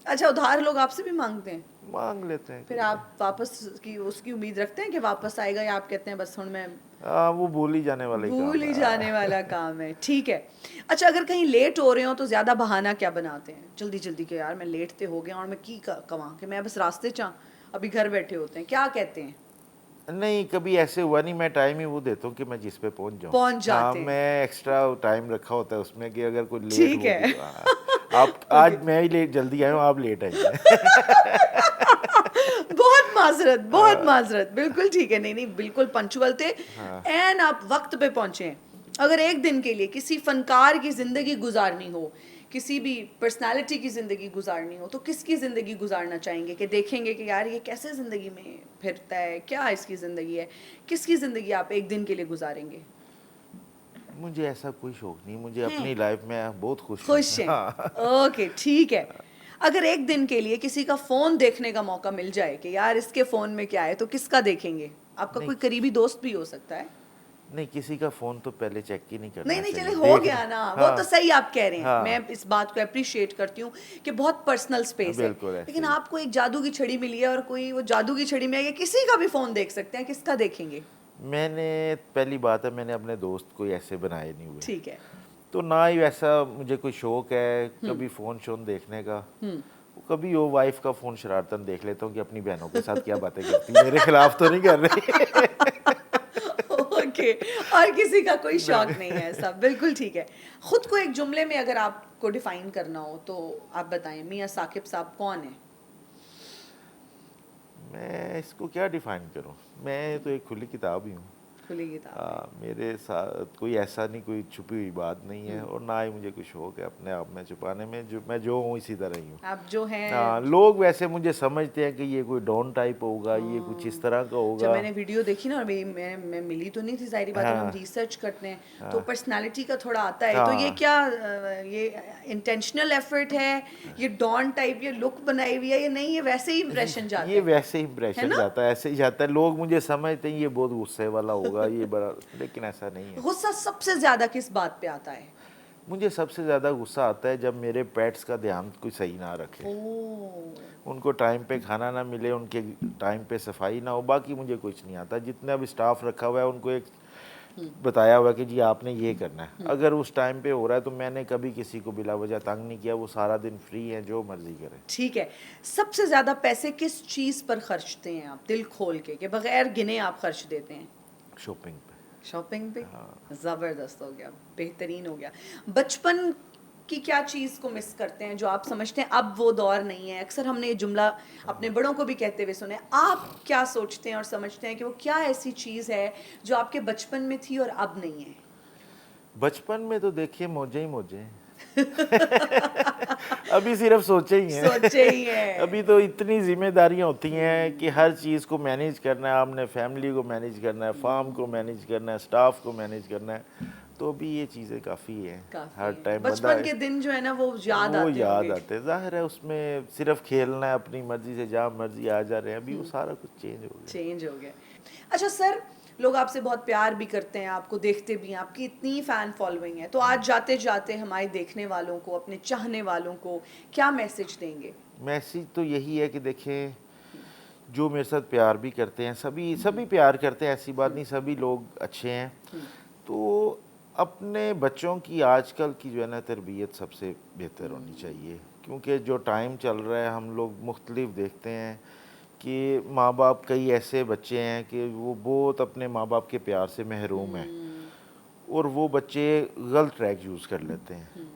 अच्छा उधार लोग आपसे भी मांगते हैं? मांग लेते हैं। फिर आप वापस की उसकी उम्मीद रखते हैं कि वापस आएगा, या आप कहते हैं बस हुण मैं वो भूल ही जाने वाले काम भूल ही है। जाने वाला काम है? ठीक है। अच्छा अगर कहीं लेट हो रहे हो तो ज्यादा बहाना क्या बनाते हैं? जल्दी जल्दी के यार मैं लेट ते हो गया और मैं की कवां कि मैं बस रास्ते चा अभी घर बैठे होते हैं, क्या कहते हैं? नहीं कभी ऐसे हुआ नहीं, मैं टाइम ही वो देता हूँ कि मैं जिस पे पहुंच जाऊँ। पहुंच जाते हैं। मैं एक्स्ट्रा टाइम रखा होता है उसमें कि अगर कोई लेट ठीक हो है। भी तो आप आज मैं ही लेट जल्दी आया हूँ, आप लेट आइए। बहुत माजरत, बहुत माजरत। बिल्कुल ठीक है, नहीं नहीं बिल्कुल पंचुअल थे, एंड आप वक्त पे पहुंचे हैं। अगर एक दिन के लिए किसी फनकार की ज़िंदगी गुजारनी हो, किसी भी पर्सनालिटी की ज़िंदगी गुजारनी हो, तो किसकी ज़िंदगी गुजारना चाहेंगे कि देखेंगे कि यार ये कैसे ज़िंदगी में फिरता है, क्या इसकी ज़िंदगी है, किसकी ज़िंदगी आप एक दिन के लिए गुजारेंगे? मुझे ऐसा कोई शौक नहीं, मुझे हैं? अपनी लाइफ में बहुत खुश खुश हूँ। हैं। हाँ। ओके, ठीक है। अगर एक दिन के लिए किसी का फ़ोन देखने का मौका मिल जाए कि यार इसके फ़ोन में क्या है, तो किसका देखेंगे? आपका नहीं कोई करीबी दोस्त भी हो सकता है। नहीं, किसी का फ़ोन तो पहले चेक ही नहीं नहीं, करना नहीं, चले चाहिए, हो देखना। गया ना, वो तो हाँ, सही आप कह रहे हैं। हाँ, मैं इस बात को एप्रिशिएट करती हूँ कि बहुत पर्सनल स्पेस है। बिल्कुल ऐसे लेकिन ही। आपको एक जादू की छड़ी मिली है और कोई वो जादू की छड़ी में आके किसी का भी फ़ोन देख सकते हैं, किसका देखेंगे? मैंने पहली बात है, मैंने अपने दोस्त कोई ऐसे बनाए नहीं हुए, ठीक है। तो ना ही वैसा मुझे कोई शौक है हुँ, कभी फ़ोन शोन देखने का। हुँ। कभी वो वाइफ का फ़ोन शरारतन देख लेता हूँ कि अपनी बहनों के साथ क्या बातें करती है, मेरे खिलाफ तो नहीं कर रही। ओके, और किसी का कोई शौक नहीं। नहीं है ऐसा, बिल्कुल ठीक है। खुद को एक जुमले में अगर आपको डिफाइन करना हो तो आप बताएं, मियां साकिब साहब कौन है? मैं इसको क्या डिफाइन करूं, मैं तो एक खुली किताब ही हूँ। खुली किताब है। मेरे साथ कोई ऐसा नहीं, कोई छुपी हुई बात नहीं है, हम्म, और ना ही मुझे कुछ शौक है अपने आप में छुपाने में। जो मैं जो हूँ इसी तरह ही हूँ। आप जो हैं। हाँ, लोग वैसे मुझे समझते हैं कि ये कोई डॉन टाइप होगा, ये कुछ इस हाँ, तरह का जब होगा। मैंने वीडियो देखी ना, और मैं मिली तो नहीं थी, जाहिर बात है, हम हाँ, रिसर्च करते हैं तो हाँ, पर्सनालिटी का थोड़ा आता है। तो ये हाँ, क्या ये इंटेंशनल एफर्ट है, ये डॉन टाइप ये लुक बनाई हुई है, ये नहीं, ये वैसे ही इंप्रेशन जाता ये वैसे ही है इम्प्रेशन ना? जाता है, ऐसे ही जाता है। लोग मुझे समझते हैं ये बहुत गुस्से वाला होगा, ये बड़ा, लेकिन ऐसा नहीं है। गुस्सा सबसे ज्यादा किस बात पे आता है? मुझे सबसे ज़्यादा गुस्सा आता है जब मेरे पेट्स का ध्यान कोई सही ना रखे, ओ, उनको टाइम पे खाना ना मिले, उनके टाइम पे सफाई ना हो। बाकी मुझे कुछ नहीं आता। जितना भी स्टाफ रखा हुआ है उनको एक बताया हुआ है कि जी आपने ये करना है। अगर उस टाइम पे हो रहा है तो मैंने कभी किसी को बिला वजह तंग नहीं किया। वो सारा दिन फ्री है, जो मर्जी करें। ठीक है। सबसे ज्यादा पैसे किस चीज पर खर्चते हैं आप, दिल खोल के, कि बगैर गिने आप खर्च देते हैं? शॉपिंग पे। शॉपिंग पे? हाँ, जबरदस्त हो गया, बेहतरीन हो गया। बचपन की क्या चीज़ को मिस करते हैं जो आप समझते हैं अब वो दौर नहीं है? अक्सर हमने ये जुमला अपने बड़ों को भी कहते हुए सुने। आप क्या सोचते हैं और समझते हैं कि वो क्या ऐसी चीज़ है जो आपके बचपन में थी और अब नहीं है? बचपन में तो देखिए मौजें ही मौजें हैं। अभी सिर्फ सोचे ही हैं। सोचे ही है। अभी तो इतनी जिम्मेदारियां होती हैं कि हर चीज़ को मैनेज करना है, आपने फैमिली को मैनेज करना है, फार्म को मैनेज करना है, स्टाफ को मैनेज करना है। तो अभी ये चीज़ें काफ़ी हैं। काफी हर है। टाइम बंदा बचपन के दिन जो है ना वो याद वो आते याद होंगे। आते हैं। जाहिर है उसमें सिर्फ खेलना है, अपनी मर्जी से जहाँ मर्जी आ जा रहे हैं। अभी वो सारा कुछ चेंज हो गया। चेंज हो गया। अच्छा सर, लोग आपसे बहुत प्यार भी करते हैं, आपको देखते भी हैं, आपकी इतनी फ़ैन फॉलोइंग है, तो आज जाते जाते हमारे देखने वालों को, अपने चाहने वालों को क्या मैसेज देंगे? मैसेज तो यही है कि देखें, जो मेरे साथ प्यार भी करते हैं, सभी सभी प्यार करते हैं, ऐसी बात नहीं, सभी लोग अच्छे हैं। तो अपने बच्चों की आजकल की जो है ना तरबियत सबसे बेहतर होनी चाहिए, क्योंकि जो टाइम चल रहा है हम लोग मुख्तलिफ देखते हैं कि माँ बाप, कई ऐसे बच्चे हैं कि वो बहुत अपने माँ बाप के प्यार से महरूम हैं, और वो बच्चे गलत ट्रैक यूज़ कर लेते हैं।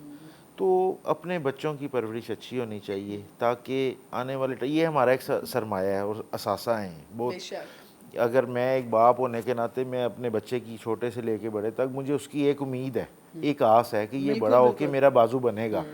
तो अपने बच्चों की परवरिश अच्छी होनी चाहिए, ताकि आने वाले ये हमारा एक सरमाया है और असासा है बहुत। बेशक। अगर मैं एक बाप होने के नाते, मैं अपने बच्चे की छोटे से लेके बड़े तक, मुझे उसकी एक उम्मीद है, एक आस है कि ये बिल्कुल, बड़ा होके बिल्कुल। मेरा बाजू बनेगा।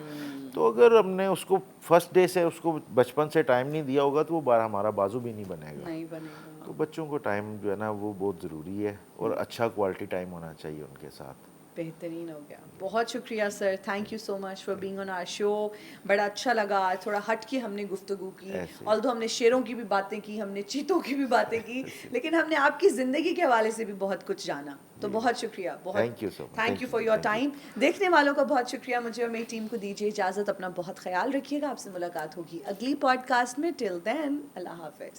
तो अगर हमने उसको फर्स्ट डे से, उसको बचपन से टाइम नहीं दिया होगा, तो वो बार हमारा बाजू भी नहीं बनेगा। नहीं बनेगा। तो बच्चों को टाइम जो है ना वो बहुत ज़रूरी है, और अच्छा क्वालिटी टाइम होना चाहिए उनके साथ। बेहतरीन हो गया। बहुत शुक्रिया sir, thank you so much for being on our show. बड़ा अच्छा लगा, थोड़ा हट के हमने गुफ्तगू की। ऐसे ऑल्दो हमने शेरों की भी बातें की, हमने चीतों की भी बातें की, लेकिन हमने आपकी ज़िंदगी के हवाले से भी बहुत कुछ जाना। तो बहुत शुक्रिया, बहुत thank you so much. Thank you for your time. देखने वालों का बहुत शुक्रिया। मुझे और मेरी टीम को दीजिए इजाज़त। अपना बहुत ख्याल रखिएगा। आपसे मुलाकात होगी अगली पॉडकास्ट में। टिल देन, अल्लाह हाफ़िज़।